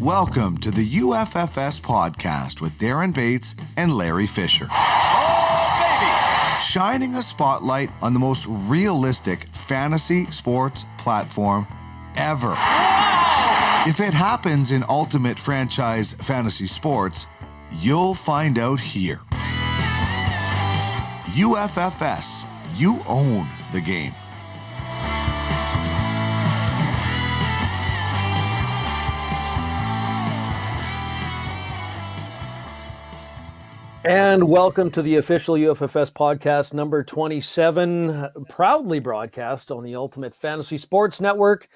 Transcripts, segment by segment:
Welcome to the UFFS Podcast with Darren Bates and Larry Fisher. Shining a spotlight on the most realistic fantasy sports platform ever. If it happens in Ultimate Franchise Fantasy Sports, you'll find out here. UFFS, you own the game. And welcome to the official UFFS podcast number 27, proudly broadcast on the Ultimate Fantasy Sports Network.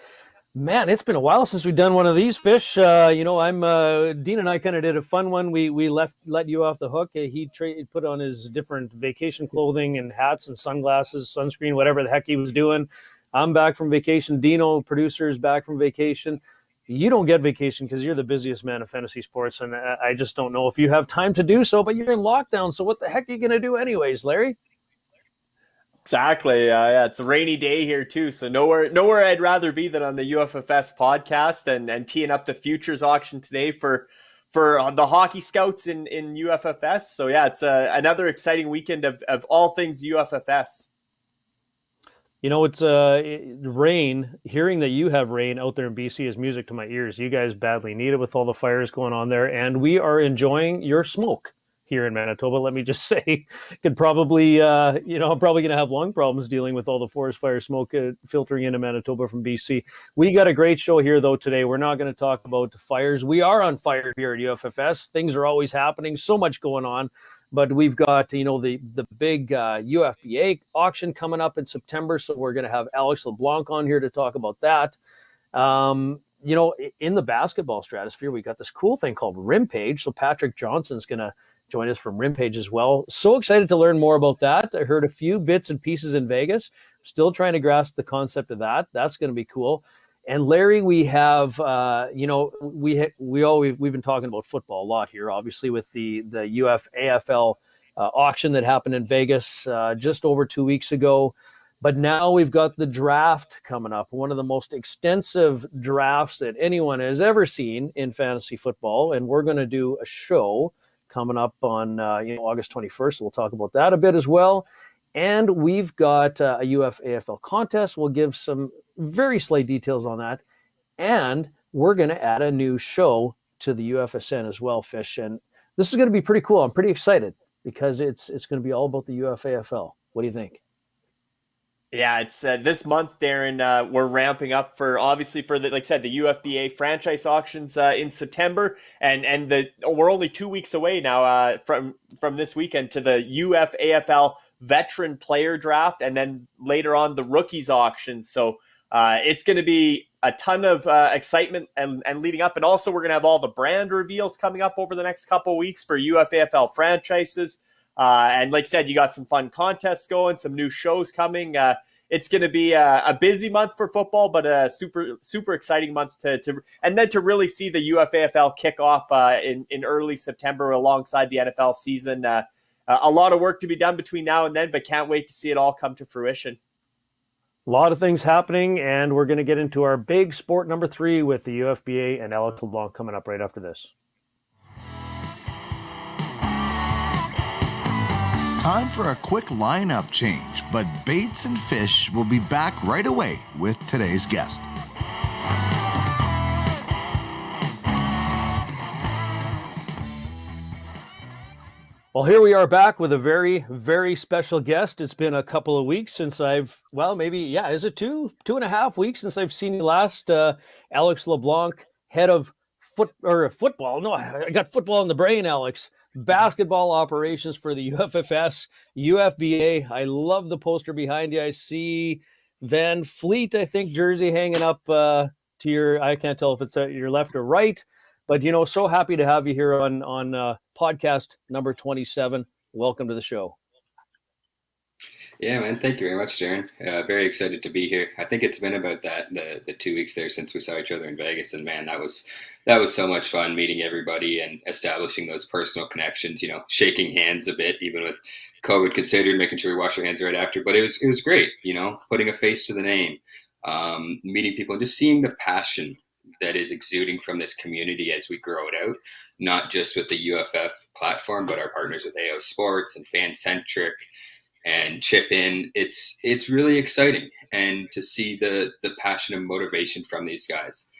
Man, it's been a while since we've done one of these, Fish. Dean and I kind of did a fun one. We let you off the hook. He put on his different vacation clothing and hats and sunglasses, sunscreen, whatever the heck he was doing. I'm back from vacation. Dino, producer, is back from vacation. You don't get vacation because you're the busiest man of fantasy sports, and I just don't know if you have time to do so, but you're in lockdown, so what the heck are you going to do anyways, Larry? Exactly. Yeah, it's a rainy day here too, so nowhere I'd rather be than on the UFFS podcast and teeing up the futures auction today for the hockey scouts in UFFS. So yeah, it's another exciting weekend of all things UFFS. You know, it's rain. Hearing that you have rain out there in BC is music to my ears. You guys badly need it with all the fires going on there, and we are enjoying your smoke here in Manitoba. Let me just say, could probably, I'm probably going to have lung problems dealing with all the forest fire smoke filtering into Manitoba from BC. We got a great show here, though, today. We're not going to talk about the fires. We are on fire here at UFFS. Things are always happening. So much going on. But we've got, the big UFBA auction coming up in September. So we're going to have Alex Leblanc on here to talk about that. In the basketball stratosphere, we got this cool thing called Rimpage. So Patrick Johnson's going to join us from Rimpage as well. So excited to learn more about that. I heard a few bits and pieces in Vegas. Still trying to grasp the concept of that. That's going to be cool. And Larry, we have, we've been talking about football a lot here, obviously with the UFAFL auction that happened in Vegas just over 2 weeks ago. But now we've got the draft coming up, one of the most extensive drafts that anyone has ever seen in fantasy football. And we're going to do a show coming up on August 21st. So we'll talk about that a bit as well. And we've got a UFAHL contest. We'll give some very slight details on that. And we're going to add a new show to the UFSN as well, Fish. And this is going to be pretty cool. I'm pretty excited because it's going to be all about the UFAFL. What do you think? Yeah, it's this month, Darren. We're ramping up for the, like I said, the UFBA franchise auctions in September, and we're only 2 weeks away now from this weekend to the UFAFL veteran player draft, and then later on the rookies auction. So it's going to be a ton of excitement and leading up, and also we're going to have all the brand reveals coming up over the next couple of weeks for UFAFL franchises. And like I said, you got some fun contests going, some new shows coming. It's going to be a busy month for football, but a super, super exciting month and then to really see the UFAFL kick off in early September alongside the NFL season. A lot of work to be done between now and then, but can't wait to see it all come to fruition. A lot of things happening, and we're going to get into our big sport number 3 with the UFBA and Alex Leblanc coming up right after this. Time for a quick lineup change, but Bates and Fish will be back right away with today's guest. Well, here we are back with a very, very special guest. It's been a couple of weeks since is it 2.5 weeks since I've seen you last? Alex LeBlanc, head of football. No, I got football in the brain, Alex. Basketball operations for the UFFS, UFBA. I love the poster behind you. I see Van Fleet, I think, jersey hanging up to your, I can't tell if it's at your left or right, but, so happy to have you here on podcast number 27. Welcome to the show. Yeah, man. Thank you very much, Darren. Very excited to be here. I think it's been about the 2 weeks there since we saw each other in Vegas, and man, that was so much fun meeting everybody and establishing those personal connections. Shaking hands a bit, even with COVID considered, making sure we wash our hands right after. But it was great. Putting a face to the name, meeting people, and just seeing the passion that is exuding from this community as we grow it out, not just with the UFF platform, but our partners with AO Sports and Fancentric and Chip In. It's really exciting, and to see the passion and motivation from these guys,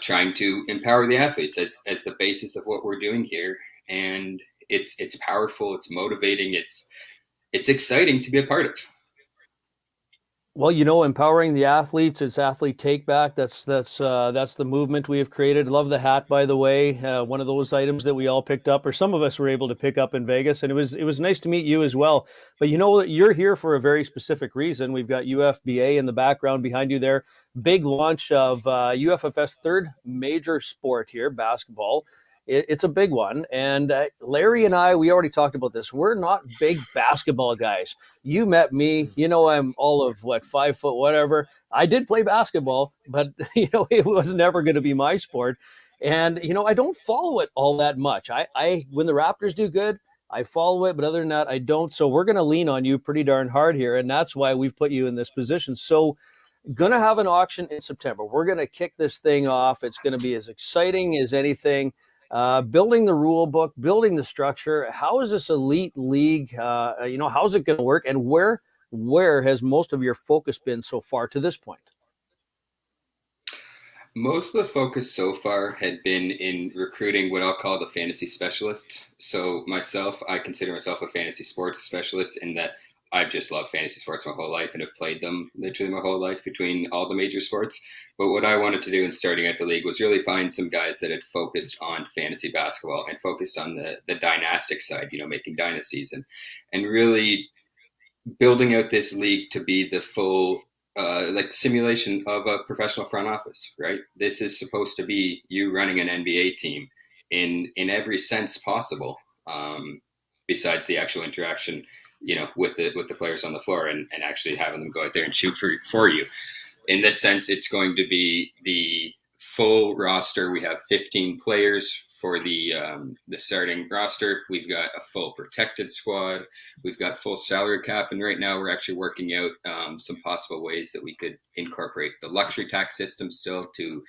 trying to empower the athletes as the basis of what we're doing here. And it's powerful, it's motivating, it's exciting to be a part of. Well, empowering the athletes, it's athlete take back. That's the movement we have created. Love the hat, by the way. One of those items that we all picked up, or some of us were able to pick up in Vegas, and it was nice to meet you as well. But you're here for a very specific reason. We've got UFBA in the background behind you there. Big launch of UFFS third major sport here, basketball. It's a big one. And Larry and I, we already talked about this. We're not big basketball guys. You met me, I'm all of 5 foot, whatever. I did play basketball, but it was never going to be my sport. And, I don't follow it all that much. I when the Raptors do good, I follow it, but other than that, I don't. So we're going to lean on you pretty darn hard here. And that's why we've put you in this position. So going to have an auction in September. We're going to kick this thing off. It's going to be as exciting as anything. Building the rule book, building the structure. How is this elite league? How's it going to work? And where has most of your focus been so far to this point? Most of the focus so far had been in recruiting what I'll call the fantasy specialists. So myself, I consider myself a fantasy sports specialist in that I've just loved fantasy sports my whole life and have played them literally my whole life between all the major sports. But what I wanted to do in starting out the league was really find some guys that had focused on fantasy basketball and focused on the dynastic side, making dynasties and really building out this league to be the full simulation of a professional front office, right? This is supposed to be you running an NBA team in every sense possible, besides the actual interaction with the players on the floor and actually having them go out there and shoot for you. In this sense, it's going to be the full roster. We have 15 players for the starting roster. We've got a full protected squad. We've got full salary cap. And right now we're actually working out some possible ways that we could incorporate the luxury tax system still to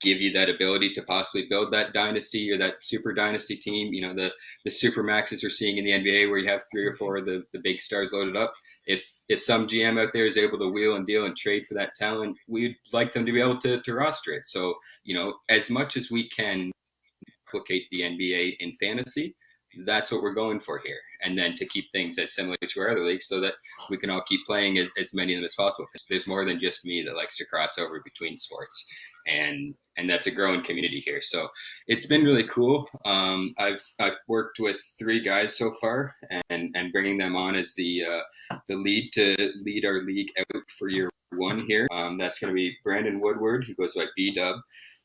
give you that ability to possibly build that dynasty or that super dynasty team. The super maxes we're seeing in the NBA where you have 3 or 4 of the big stars loaded up. If some GM out there is able to wheel and deal and trade for that talent, we'd like them to be able to roster it. So, as much as we can replicate the NBA in fantasy, that's what we're going for here. And then to keep things as similar to our other leagues so that we can all keep playing as many of them as possible. Because there's more than just me that likes to cross over between sports. And that's a growing community here. So it's been really cool. I've worked with 3 guys so far and bringing them on as the lead to lead our league out for year 1 here. That's going to be Brandon Woodward, who goes by B-Dub,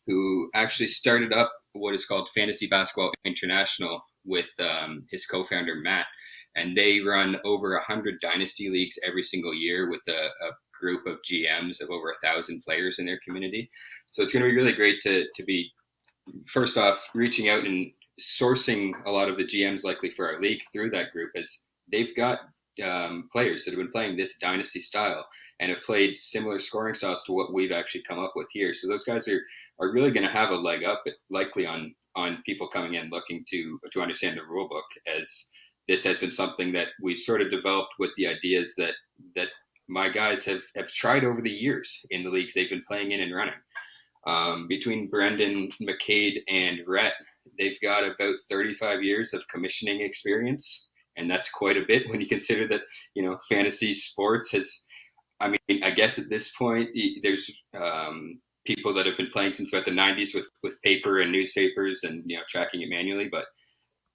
who actually started up what is called Fantasy Basketball International with his co-founder, Matt. And they run over 100 dynasty leagues every single year with a group of GMs of over 1,000 players in their community. So it's going to be really great to be, first off, reaching out and sourcing a lot of the GMs likely for our league through that group, as they've got players that have been playing this dynasty style and have played similar scoring styles to what we've actually come up with here. So those guys are really going to have a leg up, likely on people coming in looking to understand the rule book, as this has been something that we've sort of developed with the ideas that my guys have tried over the years in the leagues they've been playing in and running. Between Brendan, McCade, and Rhett, they've got about 35 years of commissioning experience. And that's quite a bit when you consider that, fantasy sports has, I guess at this point, there's people that have been playing since about the 90s with paper and newspapers and, tracking it manually. But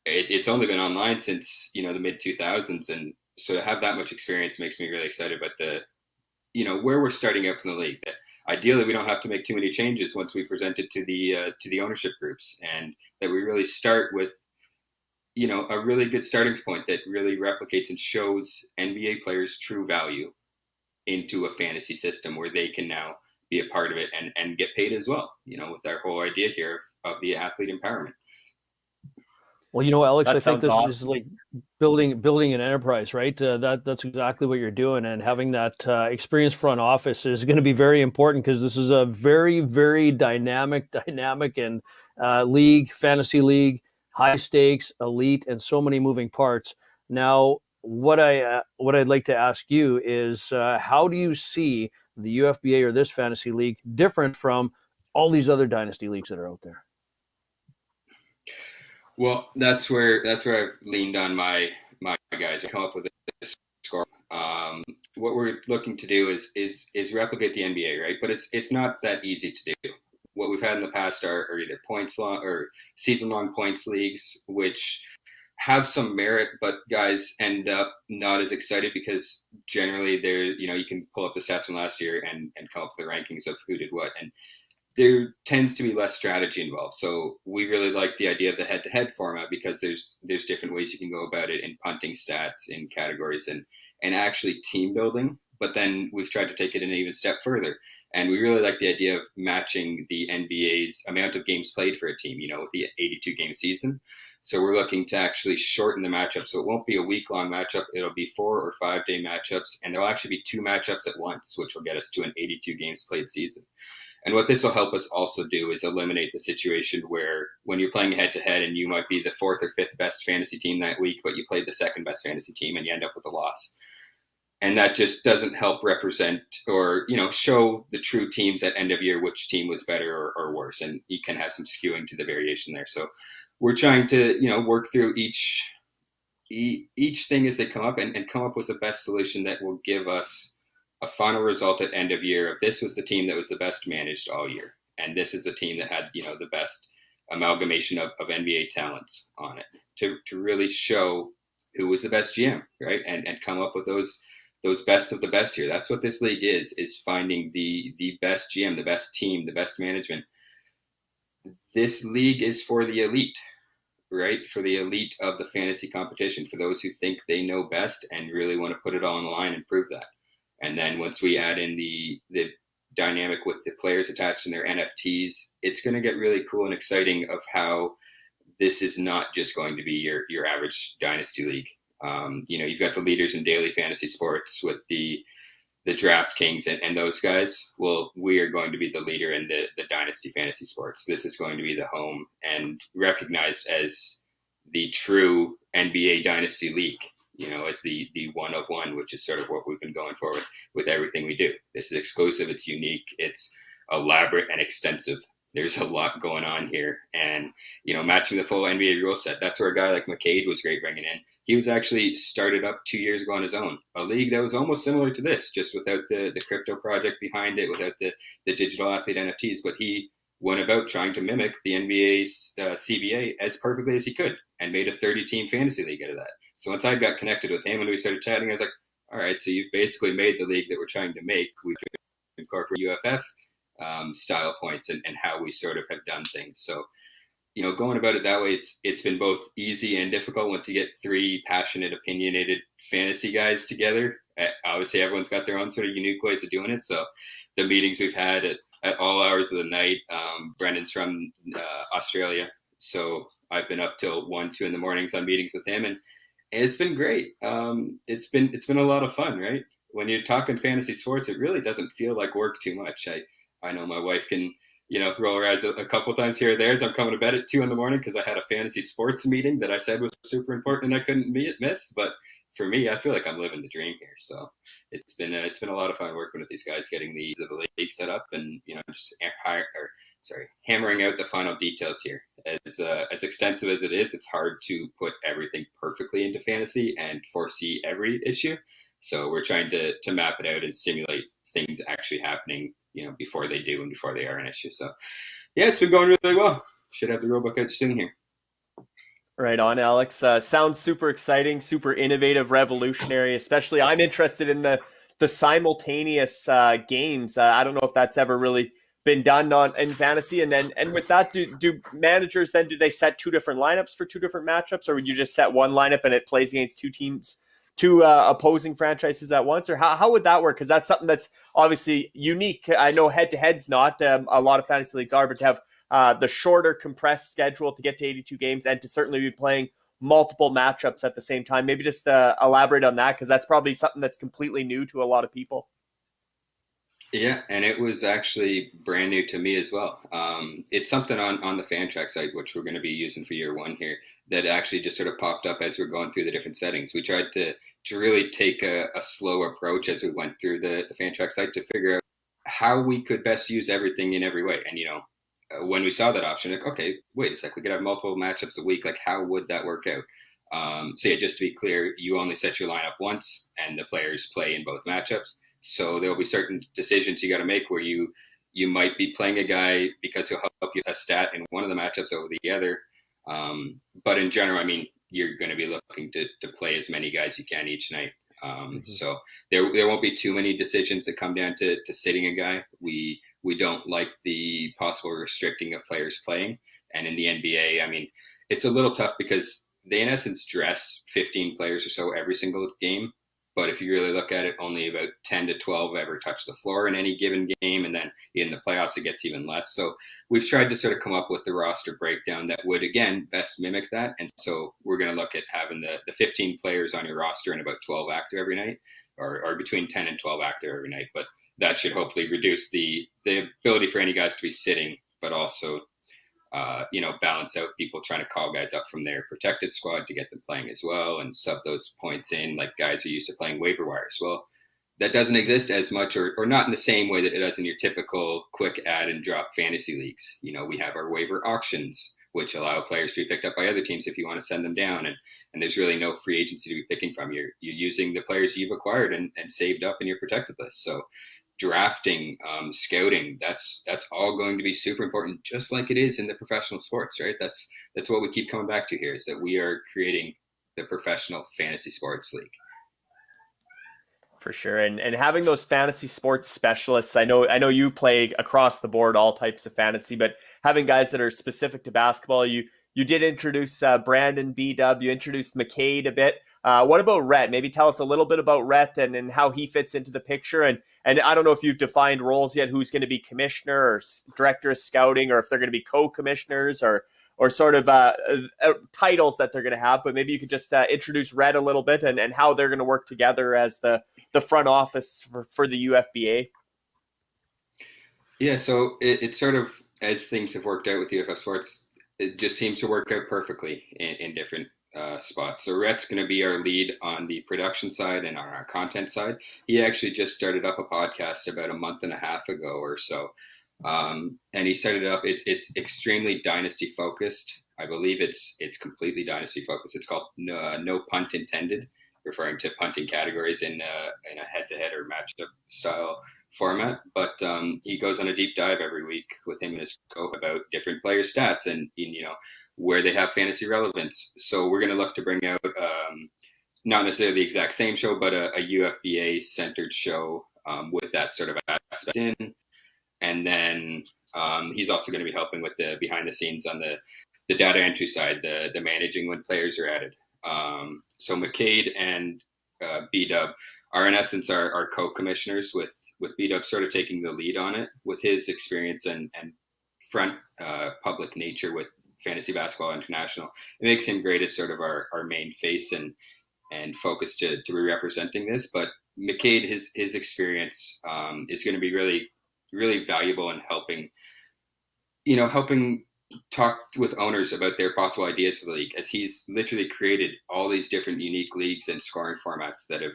it's only been online since, the mid 2000s. And so to have that much experience makes me really excited about where we're starting out from the league. That ideally we don't have to make too many changes once we present it to the ownership groups, and that we really start with, a really good starting point that really replicates and shows NBA players true value into a fantasy system where they can now be a part of it and get paid as well, with our whole idea here of the athlete empowerment. Well, Alex, That I think sounds this awesome. is like building an enterprise, right? That's exactly what you're doing, and having that experienced front office is going to be very important, because this is a very, very dynamic and fantasy league, high stakes, elite, and so many moving parts. Now, what I'd like to ask you is, how do you see the UFBA or this fantasy league different from all these other dynasty leagues that are out there? Well, that's where I've leaned on my guys. I come up with a score. What we're looking to do is replicate the NBA, right? But it's not that easy to do. What we've had in the past are either points long or season long points leagues, which have some merit, but guys end up not as excited because generally you can pull up the stats from last year and come up with the rankings of who did what, and there tends to be less strategy involved. So we really like the idea of the head-to-head format, because there's different ways you can go about it in punting stats, in categories, and actually team building. But then we've tried to take it an even step further. And we really like the idea of matching the NBA's amount of games played for a team, with the 82-game season. So we're looking to actually shorten the matchup. So it won't be a week-long matchup. It'll be 4 or 5 day matchups. And there'll actually be 2 matchups at once, which will get us to an 82 games played season. And what this will help us also do is eliminate the situation where when you're playing head-to-head and you might be the 4th or 5th best fantasy team that week, but you played the 2nd best fantasy team and you end up with a loss. And that just doesn't help represent or, show the true teams at end of year which team was better or worse. And you can have some skewing to the variation there. So we're trying to, work through each thing as they come up and come up with the best solution that will give us a final result at end of year of this was the team that was the best managed all year. And this is the team that had, the best amalgamation of NBA talents on it to really show who was the best GM, right? And come up with those best of the best here. That's what this league is finding the best GM, the best team, the best management. This league is for the elite, right? For the elite of the fantasy competition, for those who think they know best and really want to put it all on the line and prove that. And then once we add in the dynamic with the players attached and their NFTs, it's going to get really cool and exciting of how this is not just going to be your average dynasty league. You've got the leaders in daily fantasy sports with the Draft Kings and those guys. Well, we are going to be the leader in the dynasty fantasy sports. This is going to be the home and recognized as the true NBA dynasty league. As the one of one, which is sort of what we've been going for with everything we do. This is exclusive, it's unique, it's elaborate and extensive. There's a lot going on here. And, matching the full NBA rule set, that's where a guy like McCade was great bringing in. He was actually started up 2 years ago on his own, a league that was almost similar to this, just without the crypto project behind it, without the digital athlete NFTs, but he went about trying to mimic the NBA's CBA as perfectly as he could and made a 30-team fantasy league out of that. So once I got connected with him and we started chatting, I was like, all right, so you've basically made the league that we're trying to make. We incorporate UFF style points and how we sort of have done things. So, going about it that way, it's been both easy and difficult once you get 3 passionate, opinionated fantasy guys together. Obviously, everyone's got their own sort of unique ways of doing it. So the meetings we've had at all hours of the night, Brendan's from Australia, so I've been up till 1, 2 in the mornings on meetings with him, and it's been great. It's been a lot of fun, right? When you're talking fantasy sports, it really doesn't feel like work too much. I know my wife can, roll her eyes a couple times here or there as I'm coming to bed at 2 in the morning because I had a fantasy sports meeting that I said was super important and I couldn't miss. But for me, I feel like I'm living the dream here. So it's been a lot of fun working with these guys, getting the league set up and, just hammering out the final details here. As extensive as it is, it's hard to put everything perfectly into fantasy and foresee every issue. So we're trying to map it out and simulate things actually happening, before they do and before they are an issue. So yeah, it's been going really well. Should have the rulebook out soon here. Right on, Alex. Sounds super exciting, super innovative, revolutionary. Especially, I'm interested in the simultaneous games. I don't know if that's ever really been done in fantasy. And with that, do managers then do they set 2 different lineups for 2 different matchups, or would you just set one lineup and it plays against 2 teams, 2 opposing franchises at once, or how would that work? Because that's something that's obviously unique. I know head to head's not a lot of fantasy leagues are, but to have the shorter compressed schedule to get to 82 games and to certainly be playing multiple matchups at the same time. Maybe just elaborate on that, because that's probably something that's completely new to a lot of people. Yeah, and it was actually brand new to me as well. It's something on the FanTrack site, which we're going to be using for year one here, that actually just sort of popped up as we're going through the different settings. We tried to really take a slow approach as we went through the FanTrack site to figure out how we could best use everything in every way. And, when we saw that option, like, okay, wait a sec, we could have multiple matchups a week. Like, how would that work out? So yeah, just to be clear, you only set your lineup once and the players play in both matchups. So there'll be certain decisions you got to make where you might be playing a guy because he'll help you a stat in one of the matchups over the other. But in general, I mean, you're going to be looking to play as many guys you can each night. So there won't be too many decisions that come down to sitting a guy. We don't like the possible restricting of players playing. And in the NBA, I mean, it's a little tough because they in essence dress 15 players or so every single game. But if you really look at it, only about 10 to 12 ever touch the floor in any given game. And then in the playoffs, it gets even less. So we've tried to sort of come up with the roster breakdown that would, again, best mimic that. And so we're going to look at having the 15 players on your roster and about 12 active every night, or between 10 and 12 active every night. But that should hopefully reduce the ability for any guys to be sitting, but also balance out people trying to call guys up from their protected squad to get them playing as well and sub those points in, like guys who are used to playing waiver wires. Well, that doesn't exist as much or not in the same way that it does in your typical quick add and drop fantasy leagues. We have our waiver auctions, which allow players to be picked up by other teams if you want to send them down. And there's really no free agency to be picking from. You're using the players you've acquired and saved up in your protected list. So drafting, scouting, that's all going to be super important, just like it is in the professional sports, right? That's what we keep coming back to here, is that we are creating the professional fantasy sports league. For sure. And having those fantasy sports specialists, I know you play across the board, all types of fantasy, but having guys that are specific to basketball, you did introduce Brandon B-Dub, you introduced McCade a bit. What about Rhett? Maybe tell us a little bit about Rhett and how he fits into the picture. And I don't know if you've defined roles yet, who's going to be commissioner or director of scouting, or if they're going to be co-commissioners or sort of titles that they're going to have. But maybe you could just introduce Rhett a little bit and how they're going to work together as the front office for the UFBA. Yeah, so it sort of, as things have worked out with UFF Sports, it just seems to work out perfectly in different spots. So Rhett's going to be our lead on the production side and on our content side. He actually just started up a podcast about a month and a half ago or so. And he set it up. It's extremely dynasty focused. I believe it's completely dynasty focused. It's called No Punt Intended, referring to punting categories in a head-to-head or matchup style format. But he goes on a deep dive every week with him and his co about different player stats and where they have fantasy relevance. So we're going to look to bring out not necessarily the exact same show, but a UFBA centered show with that sort of aspect in. And then he's also going to be helping with the behind the scenes on the data entry side, the managing when players are added. So McCade and B-Dub are in essence our co-commissioners, with B-Dub sort of taking the lead on it with his experience and front public nature with Fantasy Basketball International. It makes him great as sort of our main face and focus to be representing this. But McCade, his experience is going to be really, really valuable in helping talk with owners about their possible ideas for the league, as he's literally created all these different unique leagues and scoring formats that have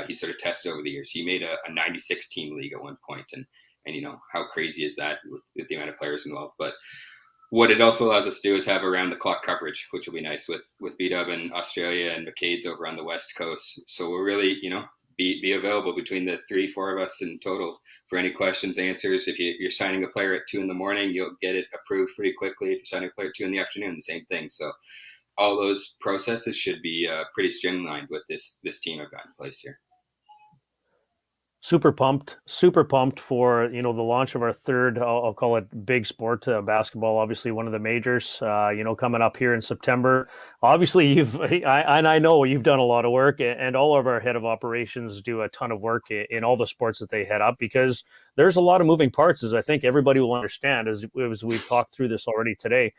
he sort of tested over the years. He made a 96 team league at one point, and how crazy is that with the amount of players involved. But what it also allows us to do is have around the clock coverage, which will be nice with B-Dub in Australia and McCade's over on the West Coast. So we'll really be available between the 3-4 of us in total for any questions, answers. If you're signing a player at 2 a.m, you'll get it approved pretty quickly. If you're signing a player at 2 p.m, the same thing. So all those processes should be pretty streamlined with this team I've got in place here. Super pumped for, the launch of our third, I'll call it big sport, basketball, obviously one of the majors, coming up here in September. Obviously I know you've done a lot of work, and all of our head of operations do a ton of work in all the sports that they head up, because there's a lot of moving parts, as I think everybody will understand as we've talked through this already today.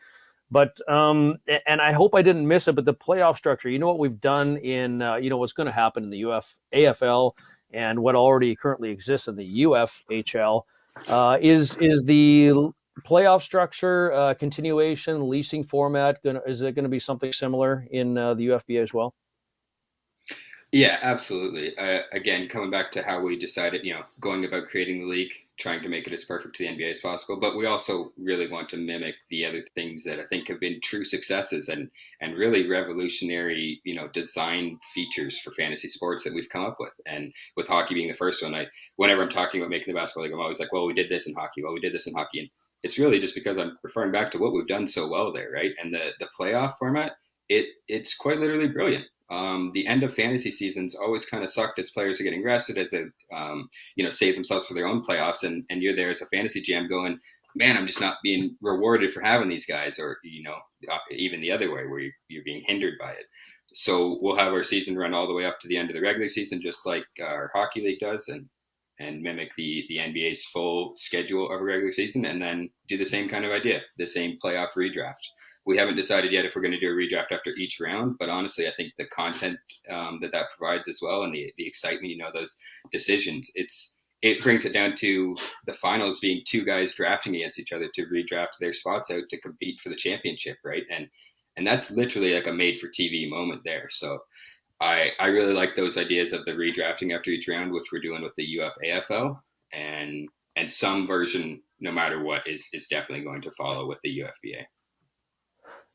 But, and I hope I didn't miss it, but the playoff structure, what we've done in, what's going to happen in the UFAFL, and what already currently exists in the UFHL, is the playoff structure continuation, leasing format. Is it going to be something similar in the UFBA as well? Yeah, absolutely. Again, coming back to how we decided, going about creating the league, trying to make it as perfect to the NBA as possible, but we also really want to mimic the other things that I think have been true successes and really revolutionary, design features for fantasy sports that we've come up with. And with hockey being the first one, whenever I'm talking about making the basketball league, I'm always like, well, we did this in hockey. And it's really just because I'm referring back to what we've done so well there, right? And the playoff format, it's quite literally brilliant. The end of fantasy seasons always kind of sucked as players are getting rested, as they, save themselves for their own playoffs. And you're there as a fantasy GM going, man, I'm just not being rewarded for having these guys, or, even the other way where you're being hindered by it. So we'll have our season run all the way up to the end of the regular season, just like our hockey league does, and mimic the NBA's full schedule of a regular season, and then do the same kind of idea, the same playoff redraft. We haven't decided yet if we're going to do a redraft after each round, but honestly, I think the content that provides as well, and the excitement, those decisions, it brings it down to the finals being two guys drafting against each other to redraft their spots out to compete for the championship, right? And that's literally like a made for TV moment there. So I really like those ideas of the redrafting after each round, which we're doing with the UFAFL, and some version, no matter what, is definitely going to follow with the UFBA.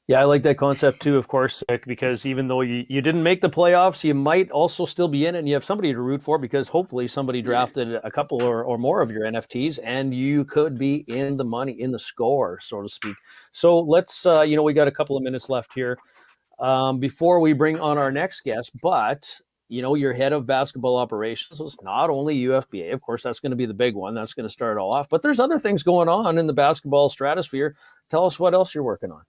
Yeah, I like that concept too, of course, because even though you didn't make the playoffs, you might also still be in it, and you have somebody to root for, because hopefully somebody drafted a couple or more of your NFTs, and you could be in the money, in the score, so to speak. So let's, we got a couple of minutes left here before we bring on our next guest, but your head of basketball operations is not only UFBA. Of course, that's going to be the big one. That's going to start it all off. But there's other things going on in the basketball stratosphere. Tell us what else you're working on.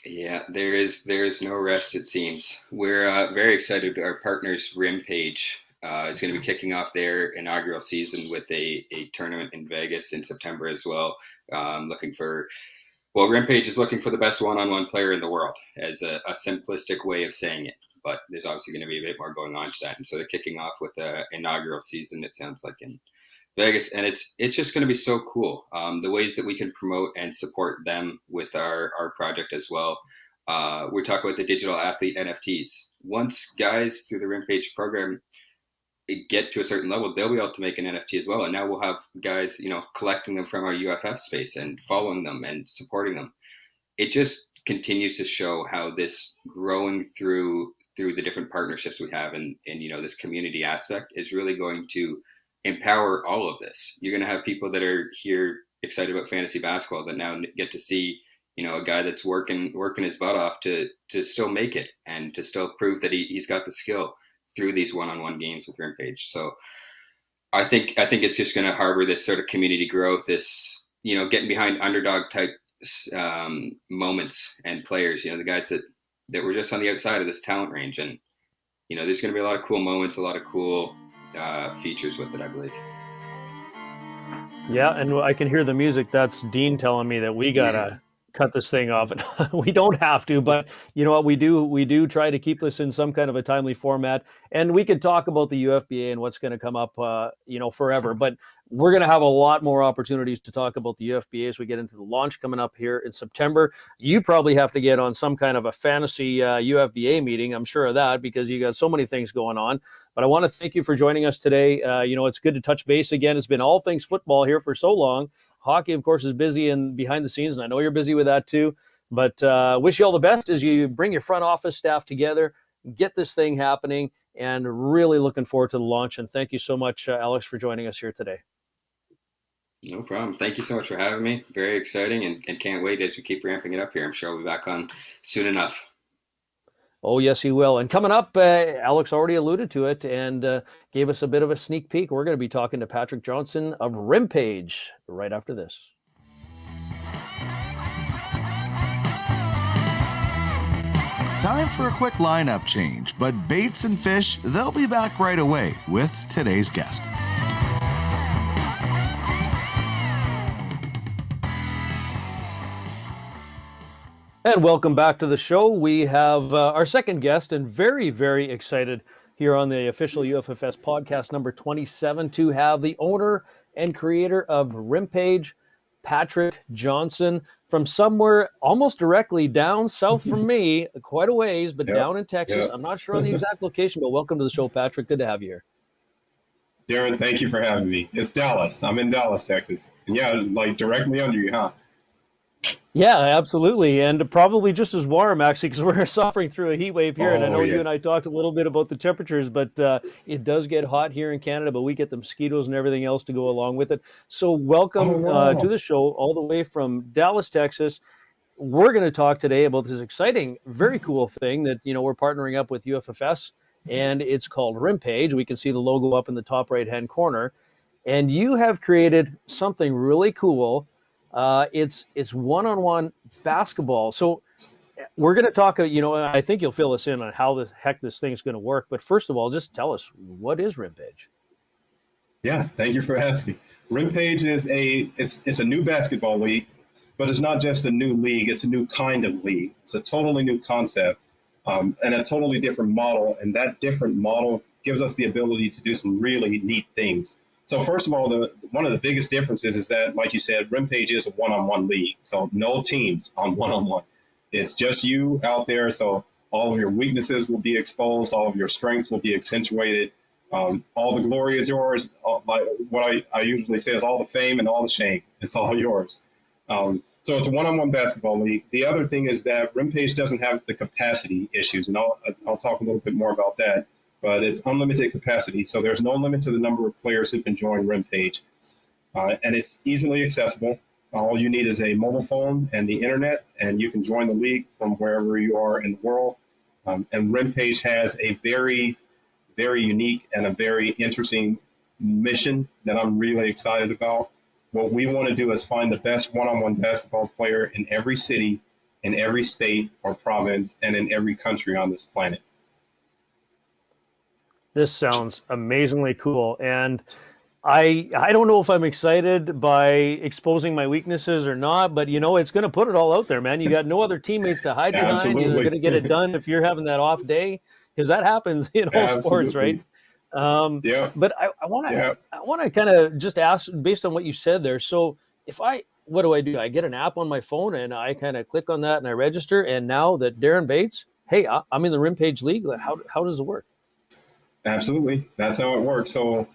Yeah, there is no rest, it seems. We're very excited. Our partners, Rimpage, is going to be kicking off their inaugural season with a tournament in Vegas in September as well. Rimpage is looking for the best one-on-one player in the world, as a simplistic way of saying it. But there's obviously going to be a bit more going on to that. And so they're kicking off with an inaugural season, it sounds like, in Vegas, and it's just going to be so cool. The ways that we can promote and support them with our project as well. We're talking about the digital athlete NFTs. Once guys through the Rimpage program get to a certain level, they'll be able to make an NFT as well. And now we'll have guys, collecting them from our UFF space and following them and supporting them. It just continues to show how this growing through the different partnerships we have and this community aspect is really going to empower all of this. You're going to have people that are here excited about fantasy basketball that now get to see, a guy that's working his butt off to still make it and to still prove that he's got the skill through these one-on-one games with Rimpage. So I think it's just going to harbor this sort of community growth, this, getting behind underdog type moments and players, the guys that were just on the outside of this talent range. And, there's going to be a lot of cool moments, a lot of cool features with it, I believe. Yeah, and I can hear the music. That's Dean telling me that we gotta cut this thing off. We don't have to, but you know what? We do try to keep this in some kind of a timely format, and we could talk about the UFBA and what's going to come up, forever. But we're going to have a lot more opportunities to talk about the UFBA as we get into the launch coming up here in September. You probably have to get on some kind of a fantasy UFBA meeting. I'm sure of that, because you got so many things going on. But I want to thank you for joining us today. It's good to touch base again. It's been all things football here for so long. Hockey, of course, is busy and behind the scenes, and I know you're busy with that too. But wish you all the best as you bring your front office staff together, get this thing happening, and really looking forward to the launch. And thank you so much, Alex, for joining us here today. No problem. Thank you so much for having me. Very exciting, and can't wait as we keep ramping it up here. I'm sure I'll be back on soon enough. Oh, yes, he will. And coming up, Alex already alluded to it and gave us a bit of a sneak peek. We're going to be talking to Patrick Johnson of Rimpage right after this. Time for a quick lineup change, but Bates and Fish, they'll be back right away with today's guest. And welcome back to the show. We have our second guest, and very, very excited here on the official UFFS podcast number 27 to have the owner and creator of Rimpage, Patrick Johnson, from somewhere almost directly down south from me, quite a ways, but down in Texas. I'm not sure on the exact location, but welcome to the show, Patrick. Good to have you here. Darren, thank you for having me. It's Dallas. I'm in Dallas, Texas. And yeah, like directly under you, huh? Yeah, absolutely. And probably just as warm, actually, because we're suffering through a heat wave here. And I know you and I talked a little bit about the temperatures, but it does get hot here in Canada, but we get the mosquitoes and everything else to go along with it. So welcome to the show all the way from Dallas, Texas. We're going to talk today about this exciting, very cool thing that, you know, we're partnering up with UFFS, and it's called Rimpage. We can see the logo up in the top right-hand corner. And you have created something really cool. It's one-on-one basketball. So we're going to talk, you know, I think you'll fill us in on how the heck this thing's going to work. But first of all, just tell us, what is Rimpage? Yeah, thank you for asking. Rimpage is it's a new basketball league, but it's not just a new league. It's a new kind of league. It's a totally new concept and a totally different model. And that different model gives us the ability to do some really neat things. So first of all, one of the biggest differences is that, like you said, Rimpage is a one-on-one league. So no teams on one-on-one. It's just you out there. So all of your weaknesses will be exposed. All of your strengths will be accentuated. All the glory is yours. Like what I usually say is all the fame and all the shame. It's all yours. So it's a one-on-one basketball league. The other thing is that Rimpage doesn't have the capacity issues, and I'll talk a little bit more about that. But it's unlimited capacity, so there's no limit to the number of players who can join Rimpage. And it's easily accessible. All you need is a mobile phone and the internet, and you can join the league from wherever you are in the world. And Rimpage has a very, very unique and a very interesting mission that I'm really excited about. What we want to do is find the best one-on-one basketball player in every city, in every state or province, and in every country on this planet. This sounds amazingly cool. And I don't know if I'm excited by exposing my weaknesses or not, but, you know, it's going to put it all out there, man. You got no other teammates to hide behind. Absolutely. You're going to get it done if you're having that off day, because that happens in all sports, right? But I want to kind of just ask, based on what you said there. So what do? I get an app on my phone and I kind of click on that and I register. And now that Darren Bates, hey, I'm in the Rimpage League. How does it work? Absolutely. That's how it works. So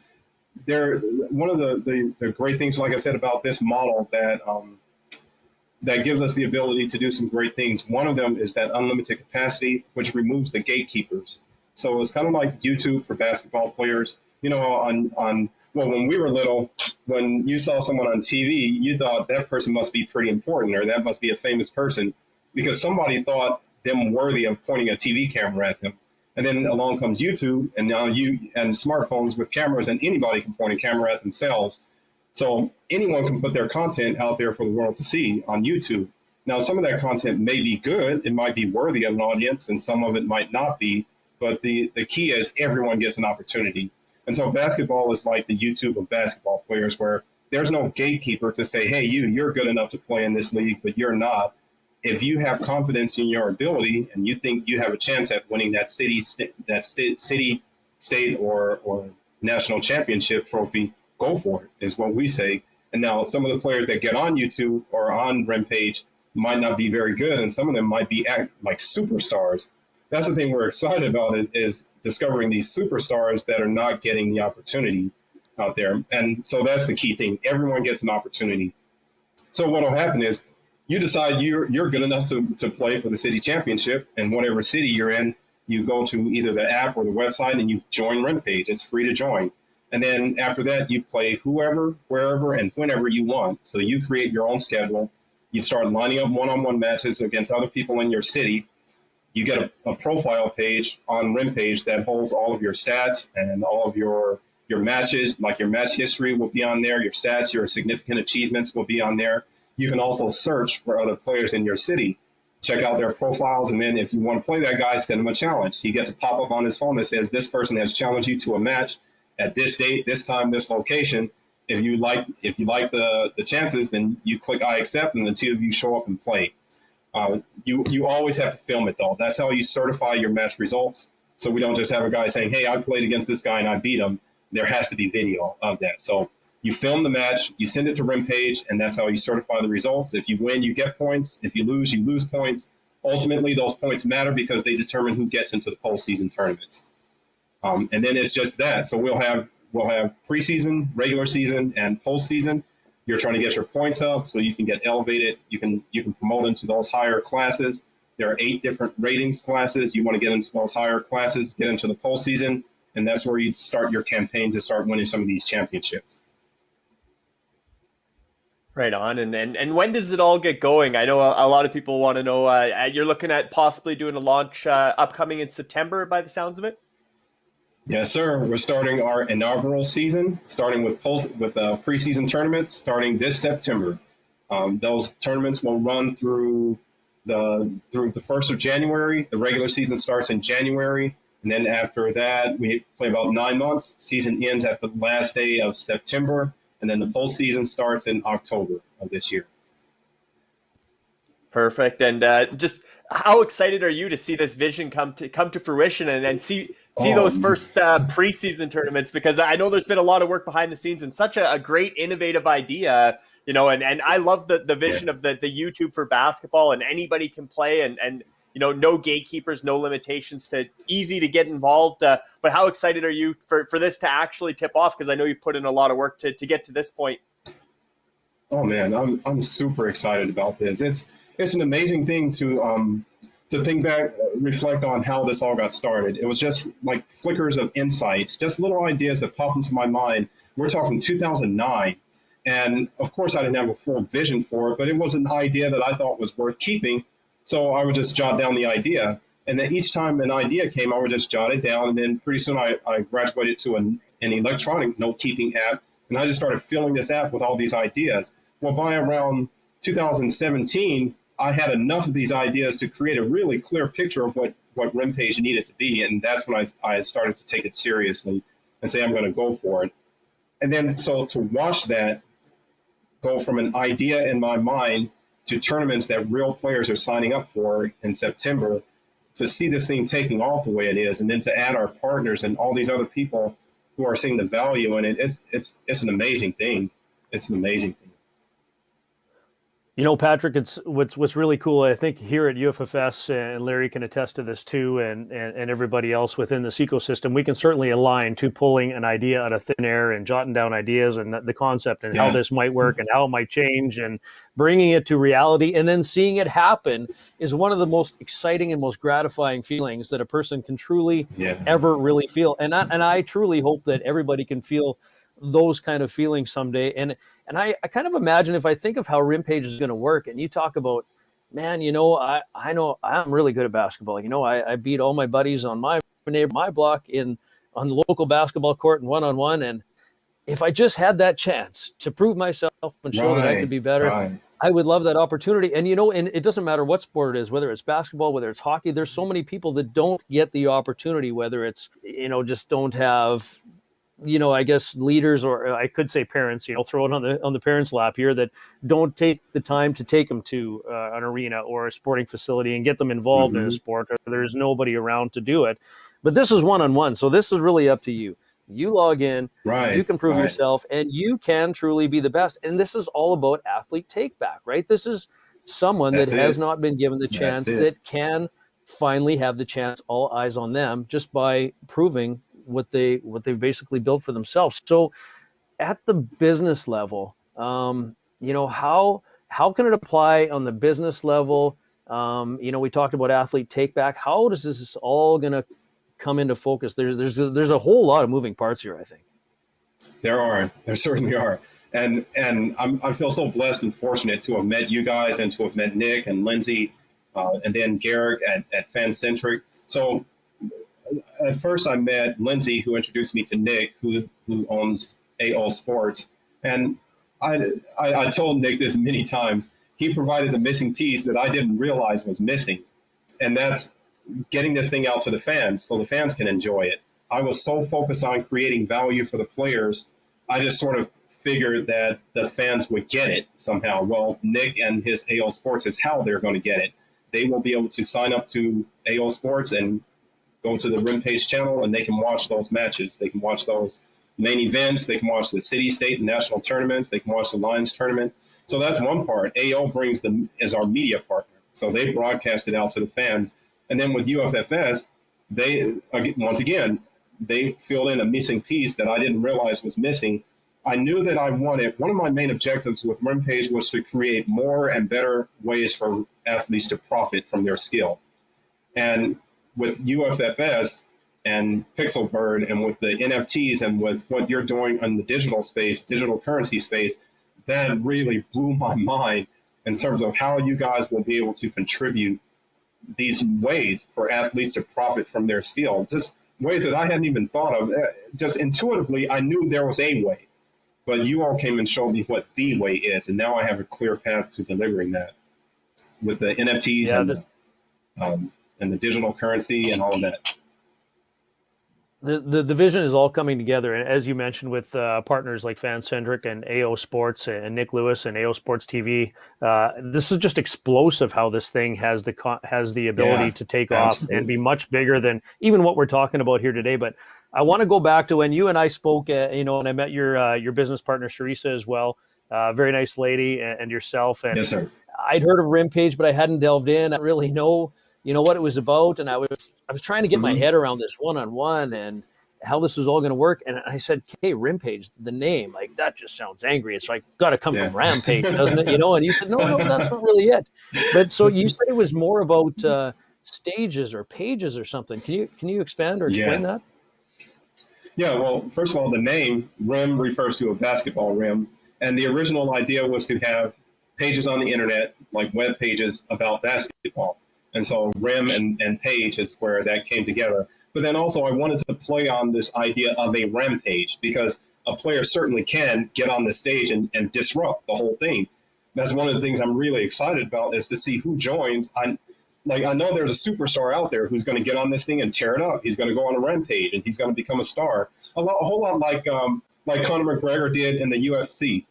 one of the great things, like I said, about this model that gives us the ability to do some great things. One of them is that unlimited capacity, which removes the gatekeepers. So it's kind of like YouTube for basketball players. You know, when we were little, when you saw someone on TV, you thought that person must be pretty important or that must be a famous person because somebody thought them worthy of pointing a TV camera at them. And then along comes YouTube, and now and smartphones with cameras, and anybody can point a camera at themselves. So anyone can put their content out there for the world to see on YouTube. Now, some of that content may be good. It might be worthy of an audience, and some of it might not be. But the key is everyone gets an opportunity. And so basketball is like the YouTube of basketball players, where there's no gatekeeper to say, hey, you're good enough to play in this league, but you're not. If you have confidence in your ability and you think you have a chance at winning that city, state, or national championship trophy, go for it, is what we say. And now some of the players that get on YouTube or on Rimpage might not be very good, and some of them might be like superstars. That's the thing we're excited about is discovering these superstars that are not getting the opportunity out there. And so that's the key thing. Everyone gets an opportunity. So what will happen is, you decide you're good enough to play for the city championship, and whatever city you're in, you go to either the app or the website and you join Rimpage. It's free to join. And then after that, you play whoever, wherever, and whenever you want. So you create your own schedule. You start lining up one-on-one matches against other people in your city. you get a profile page on Rimpage that holds all of your stats and all of your matches, like your match history will be on there, your stats, your significant achievements will be on there. You can also search for other players in your city, check out their profiles, and then if you want to play that guy, send him a challenge. He gets a pop-up on his phone that says, this person has challenged you to a match at this date, this time, this location. If you like the chances, then you click I accept, and the two of you show up and play. You always have to film it, though. That's how you certify your match results. So we don't just have a guy saying, hey, I played against this guy and I beat him. There has to be video of that. So you film the match, you send it to Rimpage, and that's how you certify the results. If you win, you get points. If you lose points. Ultimately, those points matter because they determine who gets into the postseason tournaments. And then it's just that. So we'll have preseason, regular season, and postseason. You're trying to get your points up so you can get elevated. You can promote into those higher classes. There are 8 different ratings classes. You want to get into those higher classes, get into the postseason, and that's where you start your campaign to start winning some of these championships. Right on. And when does it all get going? I know a lot of people want to know. You're looking at possibly doing a launch upcoming in September by the sounds of it? Yes, sir. We're starting our inaugural season, starting with preseason tournaments starting this September. Those tournaments will run through the 1st of January. The regular season starts in January. And then after that, we play about 9 months. Season ends at the last day of September. And then the postseason starts in October of this year. Perfect. And just how excited are you to see this vision come to fruition and see those first preseason tournaments? Because I know there's been a lot of work behind the scenes and such a great innovative idea, and I love the vision of the YouTube for basketball, and anybody can play and no gatekeepers, no limitations, to easy to get involved. But how excited are you for this to actually tip off? Because I know you've put in a lot of work to get to this point. Oh man, I'm super excited about this. It's an amazing thing to think back, reflect on how this all got started. It was just like flickers of insights, just little ideas that popped into my mind. We're talking 2009. And of course I didn't have a full vision for it, but it was an idea that I thought was worth keeping. So I would just jot down the idea. And then each time an idea came, I would just jot it down. And then pretty soon I graduated to an electronic note-keeping app. And I just started filling this app with all these ideas. Well, by around 2017, I had enough of these ideas to create a really clear picture of what Rimpage needed to be. And that's when I started to take it seriously and say, I'm going to go for it. And then so to watch that go from an idea in my mind to tournaments that real players are signing up for in September, to see this thing taking off the way it is, and then to add our partners and all these other people who are seeing the value in it, it's an amazing thing. It's an amazing thing. Patrick, it's what's really cool. I think here at UFFS, and Larry can attest to this too, and everybody else within this ecosystem, we can certainly align to pulling an idea out of thin air and jotting down ideas and the concept and how this might work and how it might change, and bringing it to reality and then seeing it happen is one of the most exciting and most gratifying feelings that a person can truly ever really feel. And I truly hope that everybody can feel those kind of feelings someday. And I kind of imagine, if I think of how Rimpage is going to work, and you talk about, man, I know I'm really good at basketball. I beat all my buddies on my block on the local basketball court and one-on-one. And if I just had that chance to prove myself and show that I could be better, I would love that opportunity. And, and it doesn't matter what sport it is, whether it's basketball, whether it's hockey, there's so many people that don't get the opportunity, whether it's, just don't have, I guess leaders, or I could say parents, throw it on the parents' lap here, that don't take the time to take them to an arena or a sporting facility and get them involved in a sport, or there's nobody around to do it. But this is one-on-one. So this is really up to you. You log in, you can prove yourself, and you can truly be the best. And this is all about athlete take back, right? This is someone that has not been given the chance, that can finally have the chance, all eyes on them, just by proving what they've basically built for themselves. So at the business level, how can it apply on the business level? We talked about athlete take back. How does this all going to come into focus? There's a whole lot of moving parts here, I think. There certainly are. And I feel so blessed and fortunate to have met you guys and to have met Nick and Lindsay. and then Garrick at Fancentric. So at first I met Lindsay, who introduced me to Nick, who owns Afl Sports. And I told Nick this many times. He provided the missing piece that I didn't realize was missing. And that's getting this thing out to the fans so the fans can enjoy it. I was so focused on creating value for the players, I just sort of figured that the fans would get it somehow. Well, Nick and his Afl Sports is how they're going to get it. They will be able to sign up to Afl Sports and go to the Rimpage channel, and they can watch those matches. They can watch those main events. They can watch the city, state, and national tournaments. They can watch the Lions tournament. So that's one part. AO brings them as our media partner. So they broadcast it out to the fans. And then with UFFS, once again, they filled in a missing piece that I didn't realize was missing. I knew that I wanted, one of my main objectives with Rimpage was to create more and better ways for athletes to profit from their skill. And with UFFS and Pixelbird and with the NFTs and with what you're doing in the digital space, digital currency space, that really blew my mind in terms of how you guys will be able to contribute these ways for athletes to profit from their skill. Just ways that I hadn't even thought of. Just intuitively, I knew there was a way, but you all came and showed me what the way is, and now I have a clear path to delivering that with the NFTs and the digital currency and all of that. The vision is all coming together, and as you mentioned, with partners like Fancentric and AO Sports and Nick Lewis and AO Sports TV, this is just explosive how this thing has the ability to take off and be much bigger than even what we're talking about here today. But I want to go back to when you and I spoke, and I met your business partner Sharisa as well, very nice lady, and yourself. And yes, sir. I'd heard of Rimpage, but I hadn't delved in. I didn't really know what it was about, and I was trying to get my head around this one-on-one and how this was all going to work. And I said, "Hey, Rimpage, the name, like that just sounds angry. It's like got to come from Rampage, doesn't it?" And you said, "No, that's not really it." But so you said it was more about stages or pages or something. Can you expand or explain that? Yeah. Well, first of all, the name Rim refers to a basketball rim, and the original idea was to have pages on the internet, like web pages about basketball. And so Rim and Page is where that came together. But then also I wanted to play on this idea of a rampage, because a player certainly can get on the stage and disrupt the whole thing. That's one of the things I'm really excited about, is to see who joins. I know there's a superstar out there who's going to get on this thing and tear it up. He's going to go on a rampage and he's going to become a star. A whole lot like Conor McGregor did in the UFC.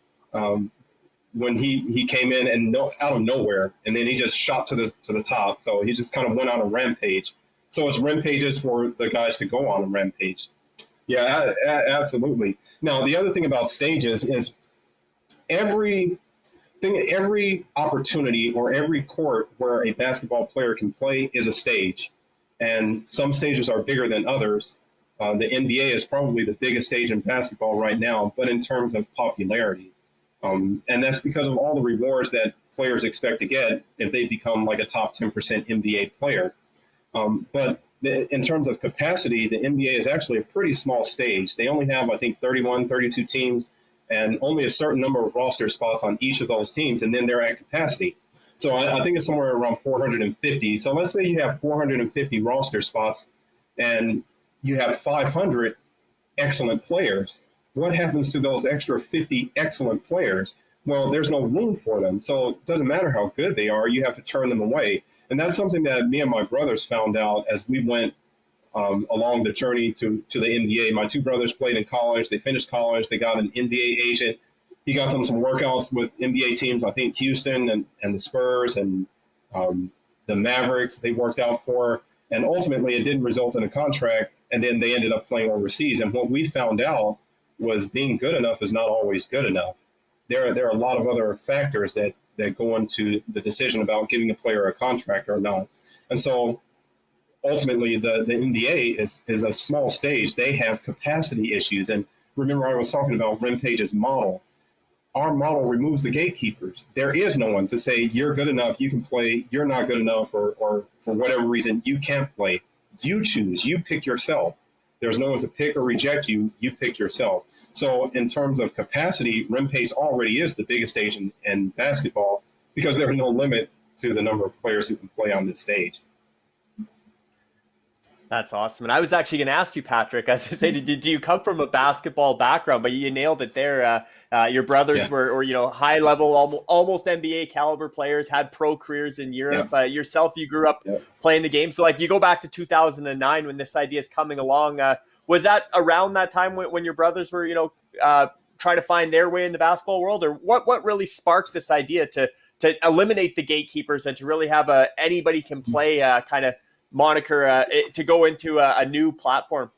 When he came in and out of nowhere, and then he just shot to the top. So he just kind of went on a rampage. So it's rampages for the guys to go on a rampage. Yeah, absolutely. Now, the other thing about stages is every opportunity or every court where a basketball player can play is a stage. And some stages are bigger than others. The NBA is probably the biggest stage in basketball right now, but in terms of popularity. And that's because of all the rewards that players expect to get if they become like a top 10% NBA player. But in terms of capacity, the NBA is actually a pretty small stage. They only have, I think, 31, 32 teams and only a certain number of roster spots on each of those teams, and then they're at capacity. So I think it's somewhere around 450. So let's say you have 450 roster spots and you have 500 excellent players. What happens to those extra 50 excellent players? Well, there's no room for them. So it doesn't matter how good they are, you have to turn them away. And that's something that me and my brothers found out as we went along the journey to the NBA. My two brothers played in college. They finished college. They got an NBA agent. He got them some workouts with NBA teams, I think Houston and the Spurs and the Mavericks they worked out for. And ultimately, it didn't result in a contract. And then they ended up playing overseas. And what we found out was being good enough is not always good enough. There are a lot of other factors that go into the decision about giving a player a contract or not. And so ultimately the NBA is a small stage. They have capacity issues. And remember, I was talking about Rimpage's model. Our model removes the gatekeepers. There is no one to say you're good enough, you can play, you're not good enough, or for whatever reason you can't play. You choose, you pick yourself. There's no one to pick or reject you. You pick yourself. So in terms of capacity, Rimpage already is the biggest stage in basketball because there's no limit to the number of players who can play on this stage. That's awesome. And I was actually going to ask you, Patrick, as I say, do you come from a basketball background? But you nailed it there. Your brothers were, high level, almost NBA caliber players, had pro careers in Europe. Yourself, you grew up playing the game. So like you go back to 2009 when this idea is coming along. Was that around that time when your brothers were, trying to find their way in the basketball world? Or what really sparked this idea to eliminate the gatekeepers and to really have anybody can play kind of moniker to go into a new platform?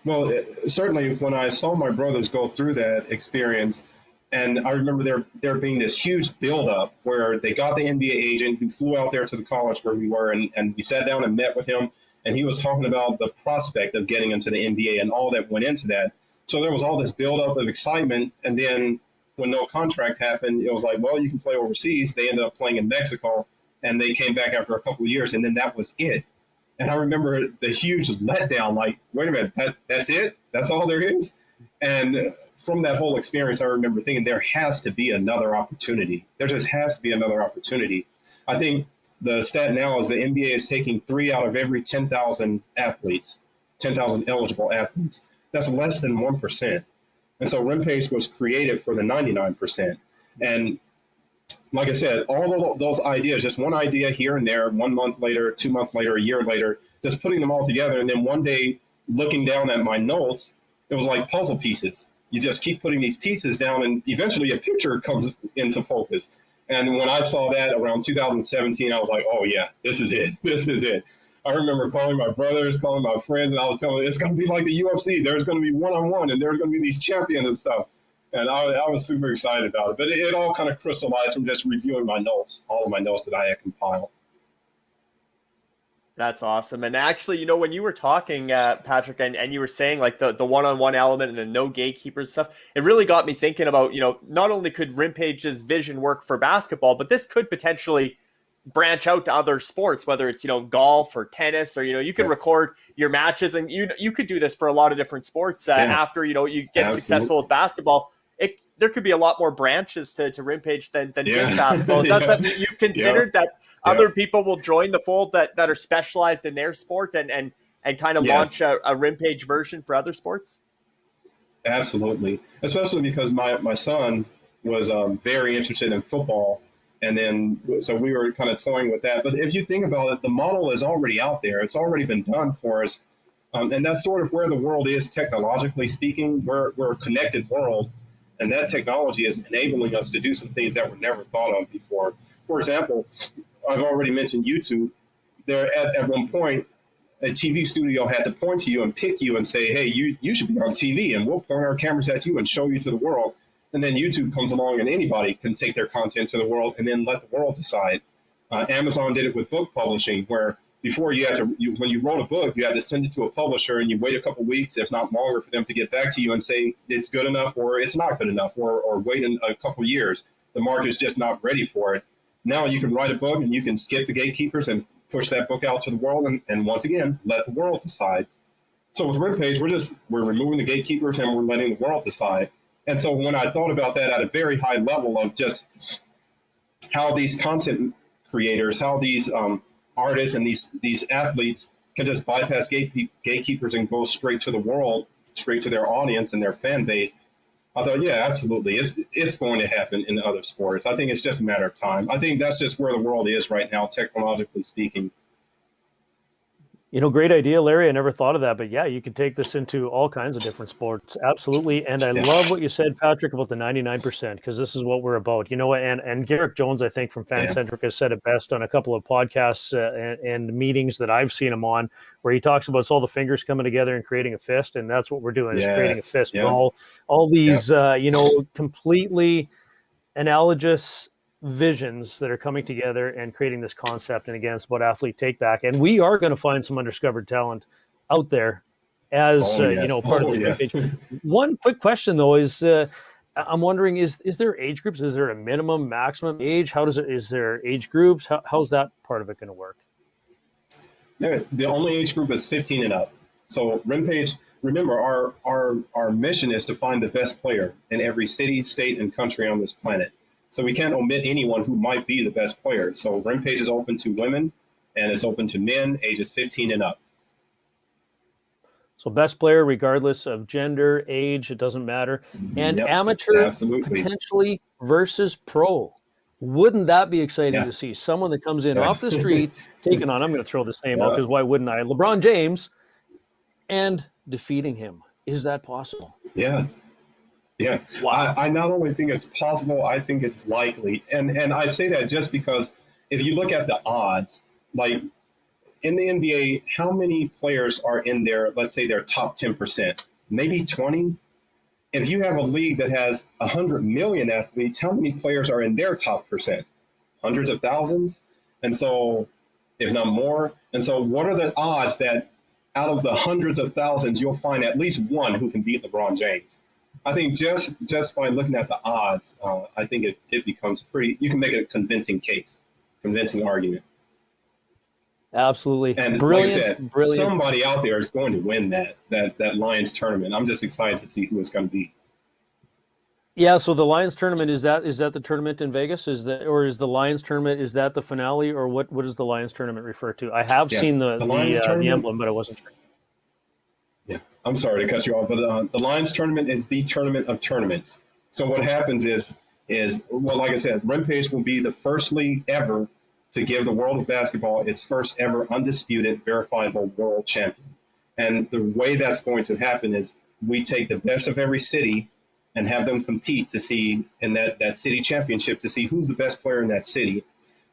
Well, certainly when I saw my brothers go through that experience, and I remember there being this huge buildup where they got the NBA agent who flew out there to the college where we were, and we sat down and met with him, and he was talking about the prospect of getting into the NBA and all that went into that. So there was all this buildup of excitement, and then when no contract happened, it was like, well, you can play overseas. They ended up playing in Mexico. And they came back after a couple of years, and then that was it. And I remember the huge letdown, like, wait a minute, that's it? That's all there is? And from that whole experience, I remember thinking there has to be another opportunity. There just has to be another opportunity. I think the stat now is the NBA is taking 3 out of every 10,000 athletes, 10,000 eligible athletes. That's less than 1%. And so Rimpage was created for the 99%. And like I said, all of those ideas, just one idea here and there, 1 month later, 2 months later, a year later, just putting them all together. And then one day looking down at my notes, it was like puzzle pieces. You just keep putting these pieces down and eventually a picture comes into focus. And when I saw that around 2017, I was like, oh yeah, this is it. This is it. I remember calling my brothers, calling my friends, and I was telling them it's going to be like the UFC. There's going to be one-on-one and there's going to be these champions and stuff. And I was super excited about it. But it all kind of crystallized from just reviewing my notes, all of my notes that I had compiled. That's awesome. And actually, when you were talking, Patrick, and you were saying like the one-on-one element and the no gatekeepers stuff, it really got me thinking about, not only could Rimpage's vision work for basketball, but this could potentially branch out to other sports, whether it's, golf or tennis, or, you can record your matches, and you could do this for a lot of different sports after, you get successful with basketball. There could be a lot more branches to Rimpage than just basketball. Is that something you've considered, that other people will join the fold that are specialized in their sport and kind of launch a Rimpage version for other sports? Absolutely. Especially because my son was very interested in football. And then, so we were kind of toying with that. But if you think about it, the model is already out there. It's already been done for us. And that's sort of where the world is technologically speaking. We're a connected world. And that technology is enabling us to do some things that were never thought of before. For example, I've already mentioned YouTube. There at one point, a TV studio had to point to you and pick you and say, hey, you should be on TV, and we'll point our cameras at you and show you to the world. And then YouTube comes along and anybody can take their content to the world and then let the world decide. Amazon did it with book publishing, where before when you wrote a book, you had to send it to a publisher and you wait a couple weeks, if not longer, for them to get back to you and say it's good enough or it's not good enough, or wait a couple years. The market's just not ready for it. Now you can write a book and you can skip the gatekeepers and push that book out to the world and once again, let the world decide. So with Rimpage, we're removing the gatekeepers and we're letting the world decide. And so when I thought about that at a very high level of just how these content creators, how these artists and these athletes can just bypass gatekeepers and go straight to the world, straight to their audience and their fan base, I thought, yeah, absolutely. It's going to happen in other sports. I think it's just a matter of time. I think that's just where the world is right now, technologically speaking. Great idea, Larry. I never thought of that, but yeah, you could take this into all kinds of different sports. Absolutely. And I love what you said, Patrick, about the 99%, because this is what we're about. And Garrick Jones, I think, from FanCentric has said it best on a couple of podcasts and meetings that I've seen him on, where he talks about it's all the fingers coming together and creating a fist. And that's what we're doing, is creating a fist. Yeah. All these, completely analogous visions that are coming together and creating this concept. And again, it's about athlete take back. And we are going to find some undiscovered talent out there as part of this page. One quick question though is I'm wondering, is there age groups? Is there a minimum, maximum age? Is there age groups? How's that part of it going to work? The only age group is 15 and up. So Rimpage, remember, our mission is to find the best player in every city, state, and country on this planet. So we can't omit anyone who might be the best player. So Rimpage is open to women, and it's open to men ages 15 and up. So best player, regardless of gender, age, it doesn't matter. And Yep, amateur absolutely. potentially versus pro. Wouldn't that be exciting to see? Someone that comes in off the street, taking on, I'm going to throw this name out because why wouldn't I? LeBron James, and defeating him. Is that possible? Yeah. Yeah. Wow. I not only think it's possible, I think it's likely. And I say that just because if you look at the odds, like in the NBA, how many players are in their, let's say their top 10%? Maybe 20? If you have a league that has 100 million athletes, how many players are in their top percent? Hundreds of thousands? And so, if not more. And so what are the odds that out of the hundreds of thousands, you'll find at least one who can beat LeBron James? I think just by looking at the odds, I think it becomes pretty, you can make a convincing case, convincing argument. Absolutely. And brilliant, like I said, brilliant. somebody out there is going to win that Lions tournament. I'm just excited to see who it's going to be. Yeah, so the Lions tournament, is that the tournament in Vegas? Is the Lions tournament, is that the finale, or what does the Lions tournament refer to? I have seen the emblem, but I wasn't sure. Yeah, I'm sorry to cut you off, but the Lions tournament is the tournament of tournaments. So what happens is well, like I said, Rimpage will be the first league ever to give the world of basketball its first ever undisputed, verifiable world champion. And the way that's going to happen is we take the best of every city and have them compete to see in that city championship to see who's the best player in that city.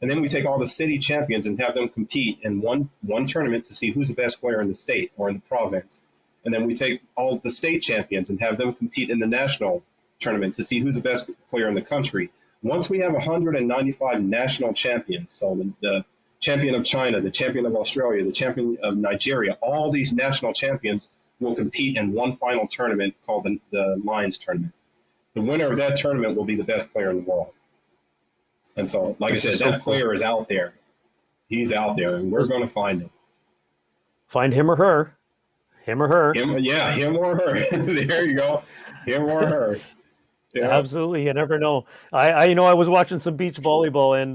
And then we take all the city champions and have them compete in one tournament to see who's the best player in the state or in the province. And then we take all the state champions and have them compete in the national tournament to see who's the best player in the country. Once we have 195 national champions, so the champion of China, the champion of Australia, the champion of Nigeria, all these national champions will compete in one final tournament called the Lions tournament. The winner of that tournament will be the best player in the world. And so, like I said, that player is out there. He's out there, and we're going to find him. Find him or her. Him or her. Him or her. There you go. Him or her. Yeah. Absolutely, you never know. I was watching some beach volleyball and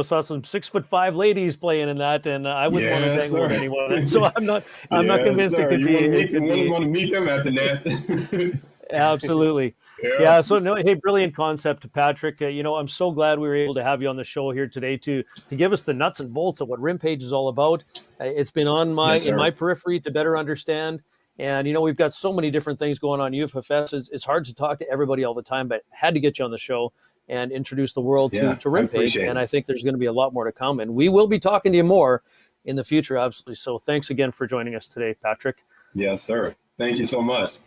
saw some 6'5" ladies playing in that, and I wouldn't want to tangle with anyone. So I'm not convinced it could be. You wouldn't want to meet them at the net. Absolutely. Yeah. So brilliant concept, Patrick. I'm so glad we were able to have you on the show here today to give us the nuts and bolts of what Rimpage is all about. It's been on in my periphery to better understand. And, we've got so many different things going on UFFS. It's hard to talk to everybody all the time, but had to get you on the show and introduce the world to Rimpage. And I think there's going to be a lot more to come. And we will be talking to you more in the future, absolutely. So thanks again for joining us today, Patrick. Yes, sir. Thank you so much.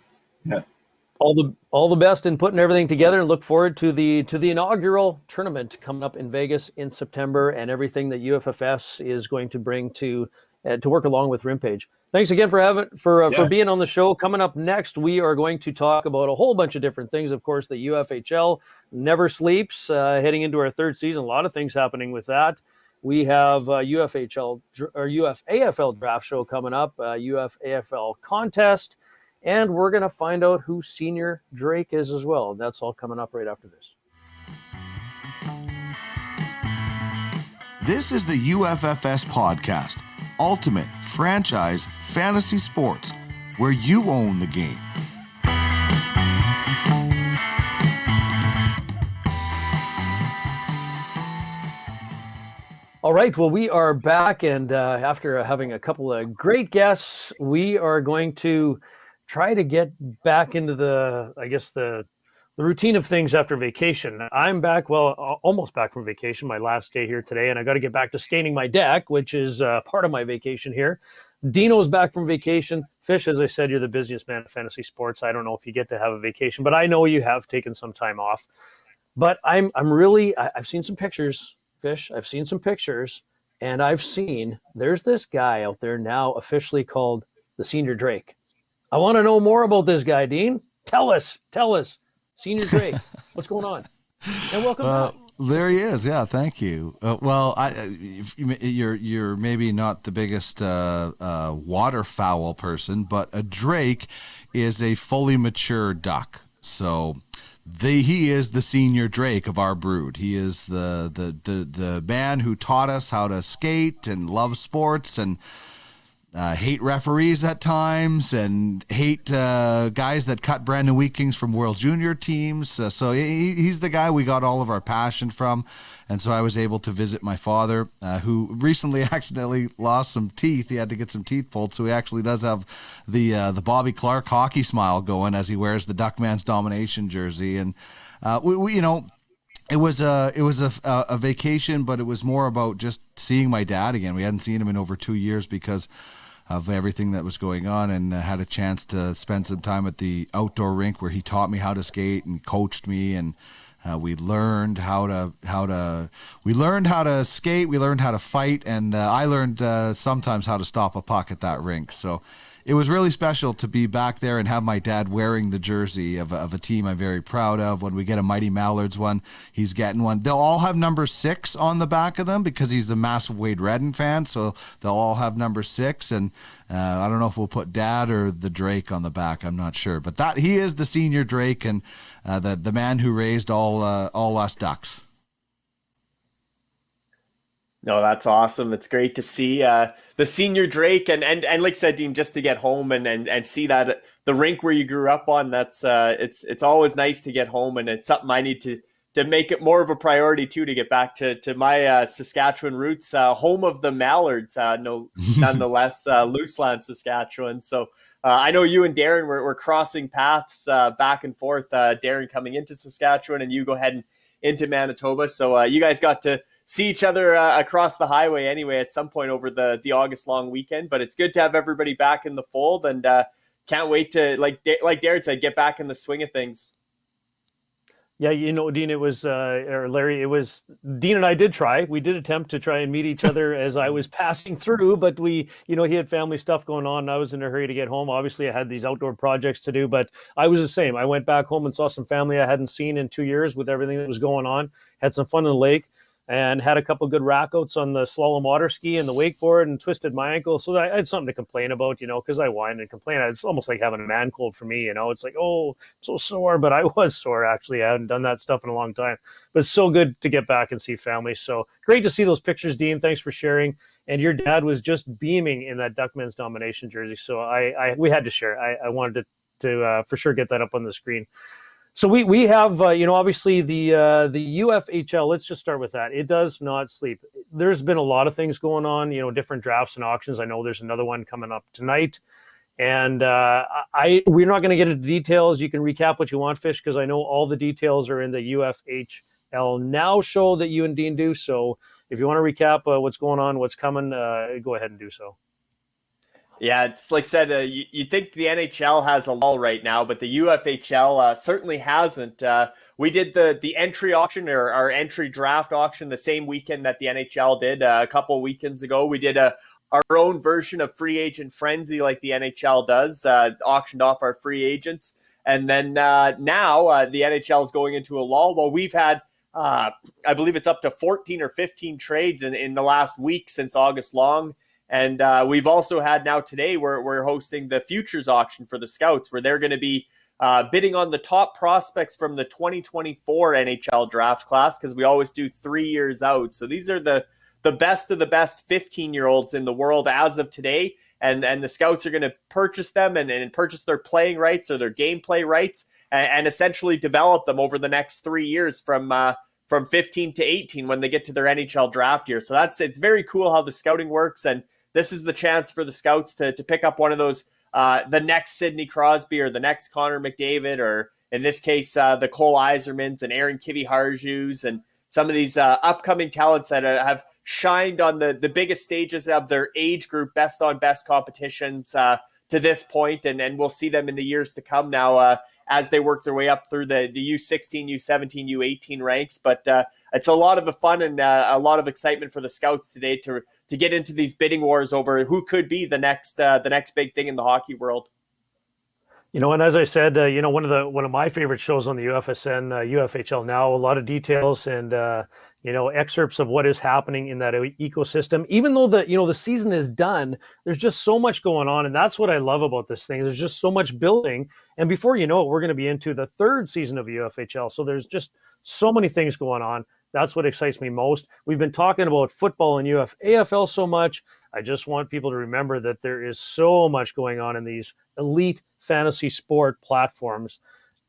Yeah. All the best in putting everything together, and look forward to the inaugural tournament coming up in Vegas in September, and everything that UFFS is going to bring to work along with Rimpage. Thanks again for being on the show. Coming up next, we are going to talk about a whole bunch of different things. Of course, the UFHL never sleeps, heading into our third season. A lot of things happening with that. We have UFHL or UFAFL draft show coming up, UFAFL contest, and we're going to find out who Senior Drake is as well. That's all coming up right after this. This is the UFFS podcast, Ultimate Franchise Fantasy Sports, where you own the game. All right, well, we are back, and after having a couple of great guests, we are going to try to get back into the routine of things after vacation. I'm back, almost back from vacation, my last day here today, and I got to get back to staining my deck, which is part of my vacation here. Dino's back from vacation. Fish, as I said, you're the busiest man of fantasy sports. I don't know if you get to have a vacation, but I know you have taken some time off. But I've seen some pictures, Fish. I've seen some pictures, and there's this guy out there now officially called the Senior Drake. I want to know more about this guy, Dean. Tell us. Senior Drake, what's going on? And welcome back. There he is. Yeah, thank you. You're maybe not the biggest waterfowl person, but a drake is a fully mature duck. So he is the senior Drake of our brood. He is the man who taught us how to skate and love sports and hate referees at times and hate guys that cut Brandon Weekings from World Junior teams. So he's the guy we got all of our passion from. And so I was able to visit my father, who recently accidentally lost some teeth. He had to get some teeth pulled. So he actually does have the Bobby Clark hockey smile going as he wears the Duckman's Domination jersey. And we it was a vacation, but it was more about just seeing my dad again. We hadn't seen him in over 2 years because of everything that was going on, and had a chance to spend some time at the outdoor rink where he taught me how to skate and coached me, and we learned how to skate, we learned how to fight, and I learned sometimes how to stop a puck at that rink. So it was really special to be back there and have my dad wearing the jersey of a team I'm very proud of. When we get a Mighty Mallards one, he's getting one. They'll all have number 6 on the back of them because he's a massive Wade Redden fan, so they'll all have number 6. And I don't know if we'll put Dad or the Drake on the back. I'm not sure, but that he is the senior Drake and the man who raised all us Ducks. No, that's awesome. It's great to see the senior Drake and like I said, Dean, just to get home and see that the rink where you grew up on. That's it's always nice to get home, and it's something I need to make it more of a priority too, to get back to my Saskatchewan roots, home of the Mallards, nonetheless, Luseland, Saskatchewan. So I know you and Darren were crossing paths back and forth. Darren coming into Saskatchewan, and you go heading into Manitoba. So you guys got to see each other across the highway anyway at some point over the August long weekend. But it's good to have everybody back in the fold, and can't wait to, like Darren said, get back in the swing of things. Yeah, Dean, it was, or Larry, it was, Dean and I we did attempt to try and meet each other as I was passing through, but he had family stuff going on, and I was in a hurry to get home. Obviously, I had these outdoor projects to do, but I was the same. I went back home and saw some family I hadn't seen in 2 years with everything that was going on, had some fun in the lake, and had a couple good rackouts on the slalom water ski and the wakeboard, and twisted my ankle. So I had something to complain about, because I whine and complain. It's almost like having a man cold for me, It's like, oh, I'm so sore, but I was sore, actually. I hadn't done that stuff in a long time. But it's so good to get back and see family. So great to see those pictures, Dean. Thanks for sharing. And your dad was just beaming in that Duckman's Domination jersey. So we had to share. I wanted to for sure get that up on the screen. So we have, obviously the UFHL, let's just start with that. It does not sleep. There's been a lot of things going on, different drafts and auctions. I know there's another one coming up tonight. And we're not going to get into details. You can recap what you want, Fish, because I know all the details are in the UFHL Now show that you and Dean do. So if you want to recap what's going on, what's coming, go ahead and do so. Yeah, it's like I said, you think the NHL has a lull right now, but the UFHL certainly hasn't. We did the entry auction, or our entry draft auction, the same weekend that the NHL did a couple of weekends ago. We did our own version of free agent frenzy like the NHL does, auctioned off our free agents. And then now the NHL is going into a lull. Well, we've had, I believe it's up to 14 or 15 trades in the last week since August long. And we've also had now today, we're hosting the futures auction for the Scouts, where they're going to be bidding on the top prospects from the 2024 NHL draft class, because we always do 3 years out. So these are the best of the best 15-year-olds in the world as of today. And the Scouts are going to purchase them and purchase their playing rights or their gameplay rights and essentially develop them over the next 3 years from 15 to 18 when they get to their NHL draft year. So it's very cool how the scouting works. And this is the chance for the Scouts to pick up one of those, the next Sidney Crosby or the next Connor McDavid, or in this case, the Cole Isermans and Aaron Kiviharjus, and some of these upcoming talents that have shined on the biggest stages of their age group, best on best competitions to this point. And we'll see them in the years to come now as they work their way up through the U16, U17, U18 ranks. But it's a lot of the fun and a lot of excitement for the Scouts today to get into these bidding wars over who could be the next big thing in the hockey world. And as I said, one of my favorite shows on the UFSN, UFHL now, a lot of details and excerpts of what is happening in that ecosystem. Even though the season is done, there's just so much going on, and that's what I love about this thing. There's just so much building, and before you know it, we're going to be into the third season of UFHL. So there's just so many things going on. That's what excites me most. We've been talking about football and UFAFL so much. I just want people to remember that there is so much going on in these elite fantasy sport platforms,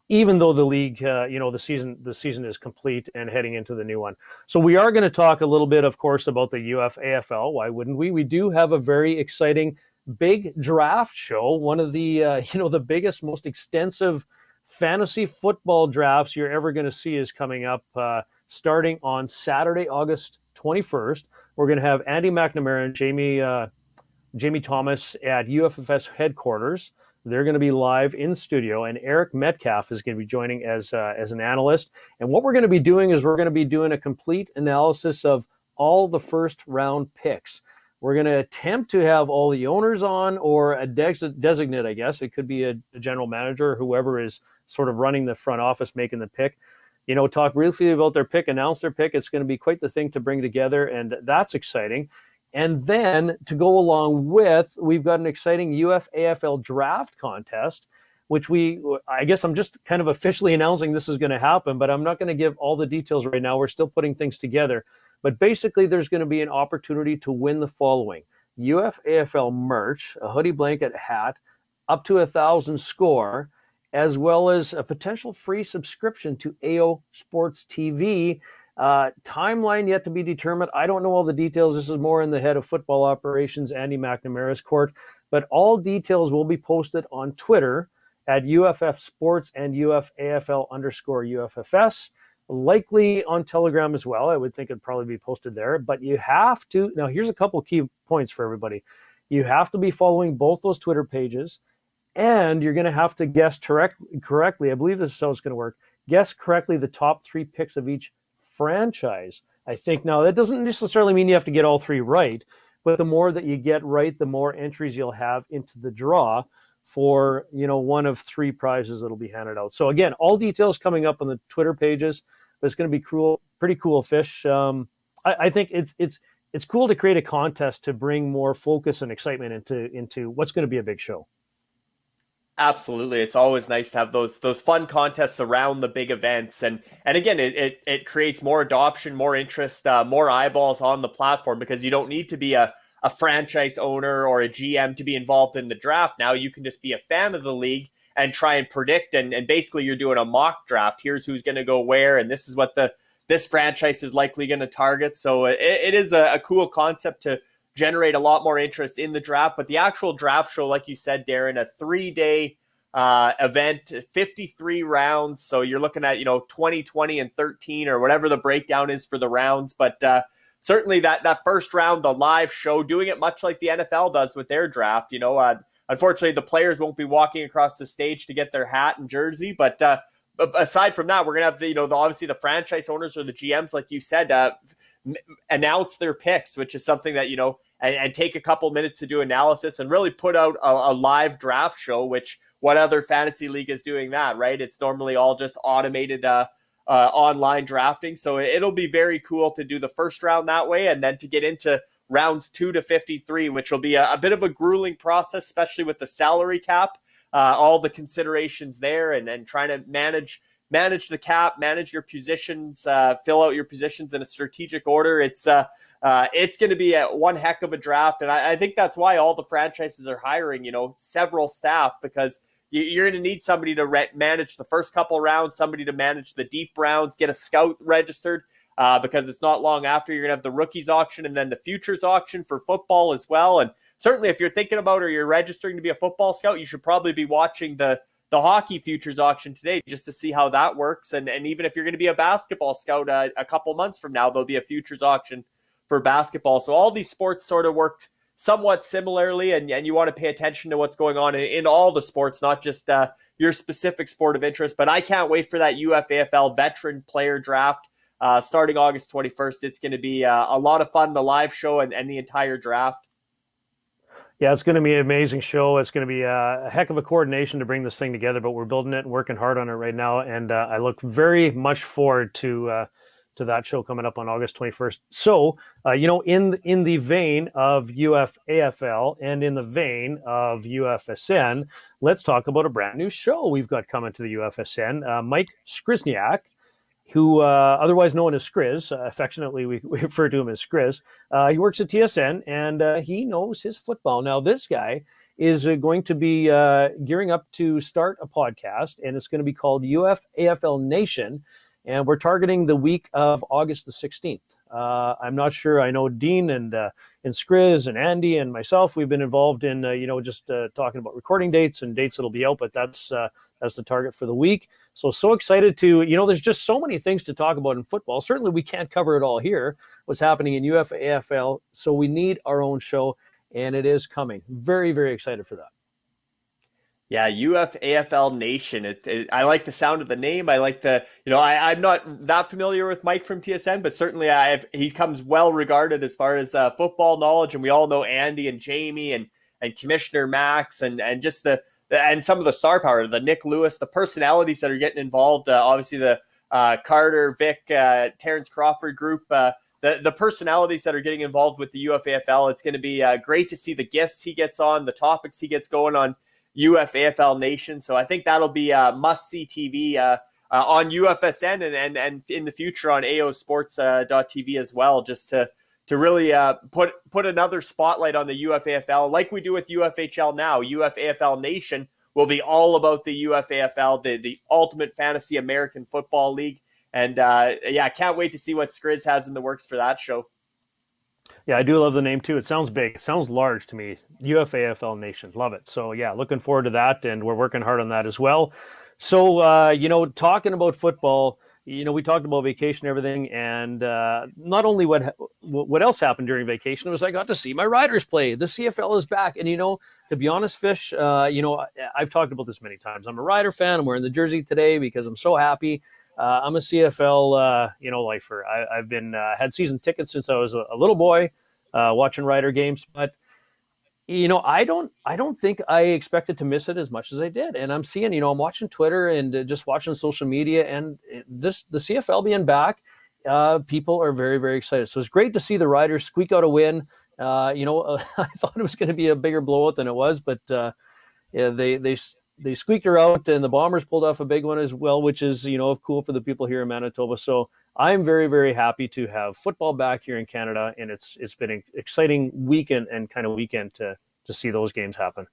even though the league, the season is complete and heading into the new one. So we are going to talk a little bit, of course, about the UFAFL. Why wouldn't we? We do have a very exciting big draft show. One of the, the biggest, most extensive fantasy football drafts you're ever going to see is coming up starting on Saturday, August 21st. We're going to have Andy McNamara and Jamie Thomas at UFFS headquarters. They're going to be live in studio, and Eric Metcalf is going to be joining as an analyst. And what we're going to be doing is we're going to be doing a complete analysis of all the first round picks. We're going to attempt to have all the owners on, or a designate, I guess. It could be a general manager or whoever is sort of running the front office, making the pick. Talk briefly about their pick, announce their pick. It's going to be quite the thing to bring together, and that's exciting. And then to go along with, we've got an exciting UFAHL Draft Contest, which I guess I'm just kind of officially announcing this is going to happen, but I'm not going to give all the details right now. We're still putting things together. But basically, there's going to be an opportunity to win the following: UFAFL merch, a hoodie, blanket, hat, up to 1,000 score, as well as a potential free subscription to AO Sports TV. Timeline yet to be determined. I don't know all the details. This is more in the head of football operations, Andy McNamara's court. But all details will be posted on Twitter at UFF Sports and UFAFL_UFFS. Likely on Telegram as well. I would think it'd probably be posted there. But you have to, now here's a couple of key points for everybody. You have to be following both those Twitter pages, and you're going to have to guess correctly. I believe this is how it's going to work. Guess correctly the top 3 picks of each franchise. I think now that doesn't necessarily mean you have to get all 3 right, but the more that you get right, the more entries you'll have into the draw for, one of 3 prizes that'll be handed out. So again, all details coming up on the Twitter pages, but it's going to be pretty cool fish. I think it's cool to create a contest to bring more focus and excitement into what's going to be a big show. Absolutely. It's always nice to have those fun contests around the big events. And again, it creates more adoption, more interest, more eyeballs on the platform, because you don't need to be a franchise owner or a GM to be involved in the draft. Now you can just be a fan of the league and try and predict. And basically you're doing a mock draft. Here's who's going to go where, and this is what this franchise is likely going to target. So it is a cool concept to generate a lot more interest in the draft. But the actual draft show, like you said, Darren, a 3-day event, 53 rounds. So you're looking at, 20, 20, and 13, or whatever the breakdown is for the rounds. But certainly that first round, the live show, doing it much like the NFL does with their draft. Unfortunately, the players won't be walking across the stage to get their hat and jersey. But aside from that, we're going to have obviously the franchise owners or the GMs, like you said, announce their picks, which is something that, and take a couple minutes to do analysis and really put out a live draft show, which what other fantasy league is doing that, right? It's normally all just automated online drafting. So it'll be very cool to do the first round that way, and then to get into rounds 2 to 53, which will be a bit of a grueling process, especially with the salary cap, all the considerations there, and trying to manage the cap, manage your positions, fill out your positions in a strategic order. It's going to be one heck of a draft. And I think that's why all the franchises are hiring, several staff, because you're going to need somebody to manage the first couple rounds, somebody to manage the deep rounds, get a scout registered, because it's not long after you're going to have the rookies auction and then the futures auction for football as well. And certainly if you're thinking about or you're registering to be a football scout, you should probably be watching the hockey futures auction today just to see how that works. And even if you're going to be a basketball scout a couple months from now, there'll be a futures auction for basketball. So all these sports sort of worked somewhat similarly, and you want to pay attention to what's going on in all the sports, not just your specific sport of interest. But I can't wait for that UFAFL veteran player draft starting August 21st. It's going to be a lot of fun, the live show and the entire draft. Yeah, it's going to be an amazing show. It's going to be a heck of a coordination to bring this thing together, but we're building it and working hard on it right now. And I look very much forward to that show coming up on August 21st. So, in the vein of UFAFL and in the vein of UFSN, let's talk about a brand new show we've got coming to the UFSN. Mike Skrzniak, who otherwise known as Skriz, affectionately we refer to him as Skriz. He works at TSN, and he knows his football. Now, this guy is going to be gearing up to start a podcast, and it's going to be called UFAFL Nation, and we're targeting the week of August the 16th. I'm not sure. I know Dean and Skriz and Andy and myself, we've been involved in, just talking about recording dates and dates that'll be out, but that's the target for the week. So excited to, there's just so many things to talk about in football. Certainly we can't cover it all here, what's happening in UFAFL. So we need our own show, and it is coming. Very, very excited for that. Yeah, UFAFL Nation. I like the sound of the name. I like I'm not that familiar with Mike from TSN, but certainly he comes well regarded as far as football knowledge. And we all know Andy and Jamie and Commissioner Max and just and some of the star power, the Nick Lewis, the personalities that are getting involved. Obviously the Carter, Vic, Terrence Crawford group, the personalities that are getting involved with the UFAFL. It's going to be great to see the guests he gets on, the topics he gets going on UFAFL Nation. So I think that'll be must-see TV on UFSN and in the future on aosports.tv as well, just to really put another spotlight on the UFAFL like we do with UFHL now. UFAFL Nation will be all about the UFAFL, the Ultimate Fantasy American Football League. And can't wait to see what Skriz has in the works for that show. Yeah, I do love the name too. It sounds big. It sounds large to me. UFAFL Nation. Love it. So yeah, looking forward to that, and we're working hard on that as well. So, talking about football, we talked about vacation and everything, and not only what else happened during vacation was I got to see my Riders play. The CFL is back. And, to be honest, Fish, I've talked about this many times. I'm a Rider fan. I'm wearing the jersey today because I'm so happy. I'm a CFL, lifer. I've been had season tickets since I was a little boy, watching Rider games. But I don't think I expected to miss it as much as I did. And I'm seeing, I'm watching Twitter and just watching social media, and the CFL being back, people are very, very excited. So it's great to see the Riders squeak out a win. I thought it was going to be a bigger blowout than it was, but they squeaked her out, and the Bombers pulled off a big one as well, which is, cool for the people here in Manitoba. So I'm very, very happy to have football back here in Canada, and it's been an exciting weekend to see those games happen.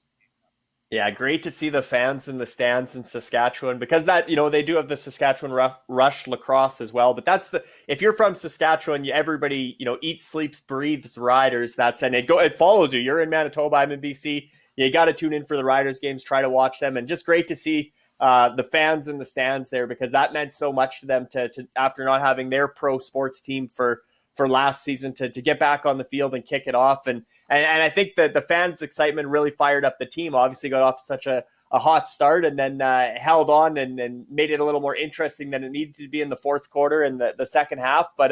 Yeah, great to see the fans in the stands in Saskatchewan, because that, they do have the Saskatchewan Rush lacrosse as well. But if you're from Saskatchewan, everybody, eats, sleeps, breathes Riders. It follows you. You're in Manitoba, I'm in BC. You got to tune in for the Riders games, try to watch them, and just great to see the fans in the stands there, because that meant so much to them to after not having their pro sports team for last season to get back on the field and kick it off. And I think that the fans' excitement really fired up the team. Obviously got off to such a hot start, and then held on and made it a little more interesting than it needed to be in the fourth quarter and the second half. But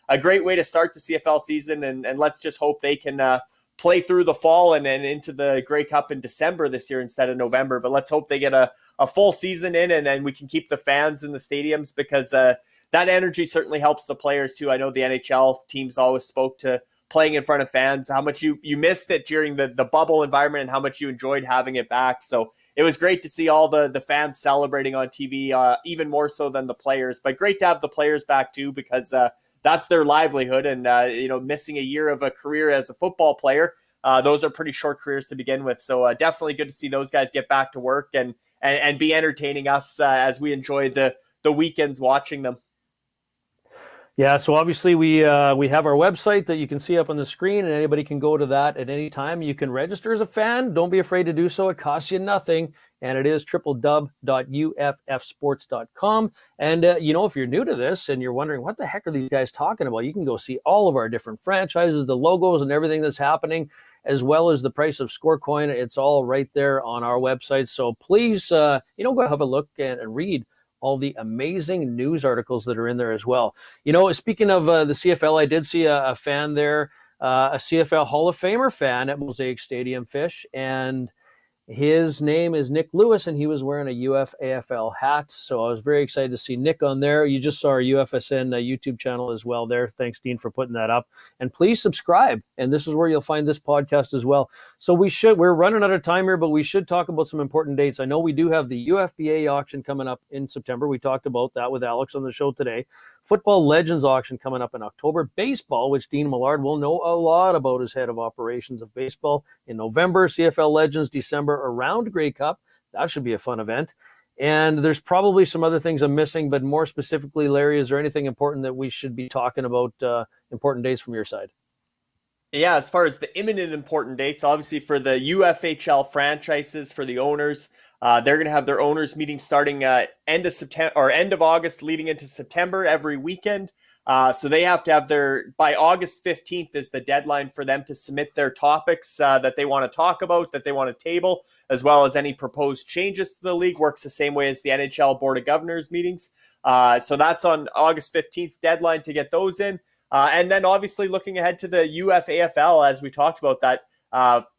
a great way to start the CFL season, and let's just hope they can play through the fall and into the Grey Cup in December this year instead of November. But let's hope they get a full season in, and then we can keep the fans in the stadiums, because that energy certainly helps the players too. I know the NHL teams always spoke to playing in front of fans, how much you missed it during the bubble environment and how much you enjoyed having it back. So it was great to see all the fans celebrating on TV, even more so than the players. But great to have the players back too, because that's their livelihood. And, missing a year of a career as a football player, those are pretty short careers to begin with. So definitely good to see those guys get back to work and be entertaining us as we enjoy the weekends watching them. Yeah, so obviously we have our website that you can see up on the screen, and anybody can go to that at any time. You can register as a fan. Don't be afraid to do so. It costs you nothing, and it is www.uffsports.com. And, if you're new to this and you're wondering, what the heck are these guys talking about? You can go see all of our different franchises, the logos and everything that's happening, as well as the price of ScoreCoin. It's all right there on our website. So please, go have a look and read all the amazing news articles that are in there as well. Speaking of the CFL, I did see a fan there a CFL Hall of Famer fan at Mosaic Stadium Fish, and his name is Nick Lewis, and he was wearing a UFAFL hat. So I was very excited to see Nick on there. You just saw our UFSN YouTube channel as well there. Thanks, Dean, for putting that up. And please subscribe. And this is where you'll find this podcast as well. So we're running out of time here, but we should talk about some important dates. I know we do have the UFBA auction coming up in September. We talked about that with Alex on the show today. Football Legends auction coming up in October. Baseball, which Dean Millard will know a lot about as head of operations of baseball, in November. CFL Legends, December, around Grey Cup. That should be a fun event. And there's probably some other things I'm missing, but more specifically, Larry, is there anything important that we should be talking about, important days from your side? Yeah, as far as the imminent important dates, obviously for the UFHL franchises, for the owners, they're going to have their owners meeting starting end of September or end of August, leading into September every weekend. So they have to have by August 15th is the deadline for them to submit their topics that they want to talk about, that they want to table, as well as any proposed changes to the league. Works the same way as the NHL Board of Governors meetings. So that's on August 15th deadline to get those in. And then obviously looking ahead to the UFAFL, as we talked about, that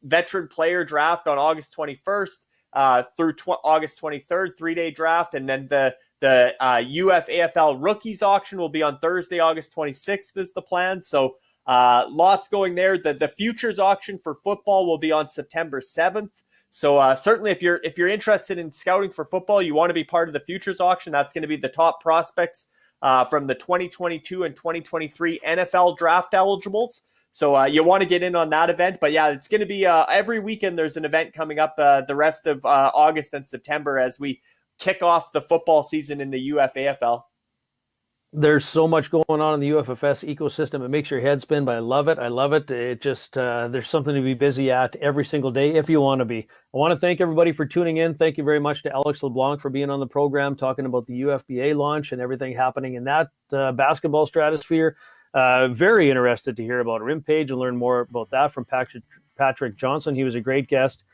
veteran player draft on August 21st through August 23rd, 3-day draft. And then the UFAFL rookies auction will be on Thursday, August 26th is the plan. So lots going there. The futures auction for football will be on September 7th. So certainly if you're interested in scouting for football, you want to be part of the futures auction. That's going to be the top prospects from the 2022 and 2023 NFL draft eligibles. So you want to get in on that event. But yeah, it's going to be every weekend there's an event coming up the rest of August and September as we kick off the football season in the UFAFL. There's so much going on in the UFFS ecosystem. It makes your head spin, but I love it. I love it. It just, there's something to be busy at every single day if you want to be. I want to thank everybody for tuning in. Thank you very much to Alex Leblanc for being on the program, talking about the UFBA launch and everything happening in that basketball stratosphere. Very interested to hear about Rimpage and learn more about that from Patrick Johnson. He was a great guest.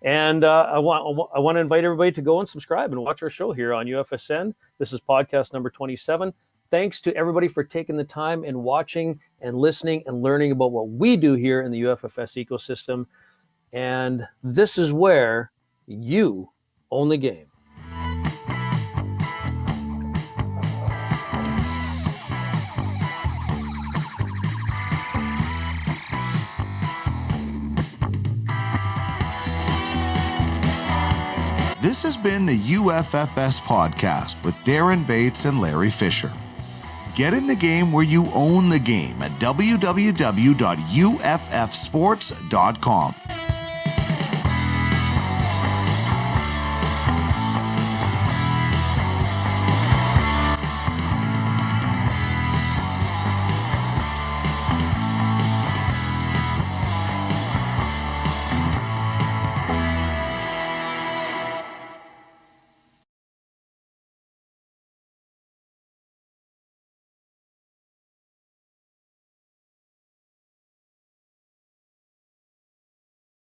And I want to invite everybody to go and subscribe and watch our show here on UFSN. This is podcast number 27. Thanks to everybody for taking the time and watching and listening and learning about what we do here in the UFFS ecosystem. And this is where you own the game. This has been the UFFS podcast with Darren Bates and Larry Fisher. Get in the game where you own the game at www.uffsports.com.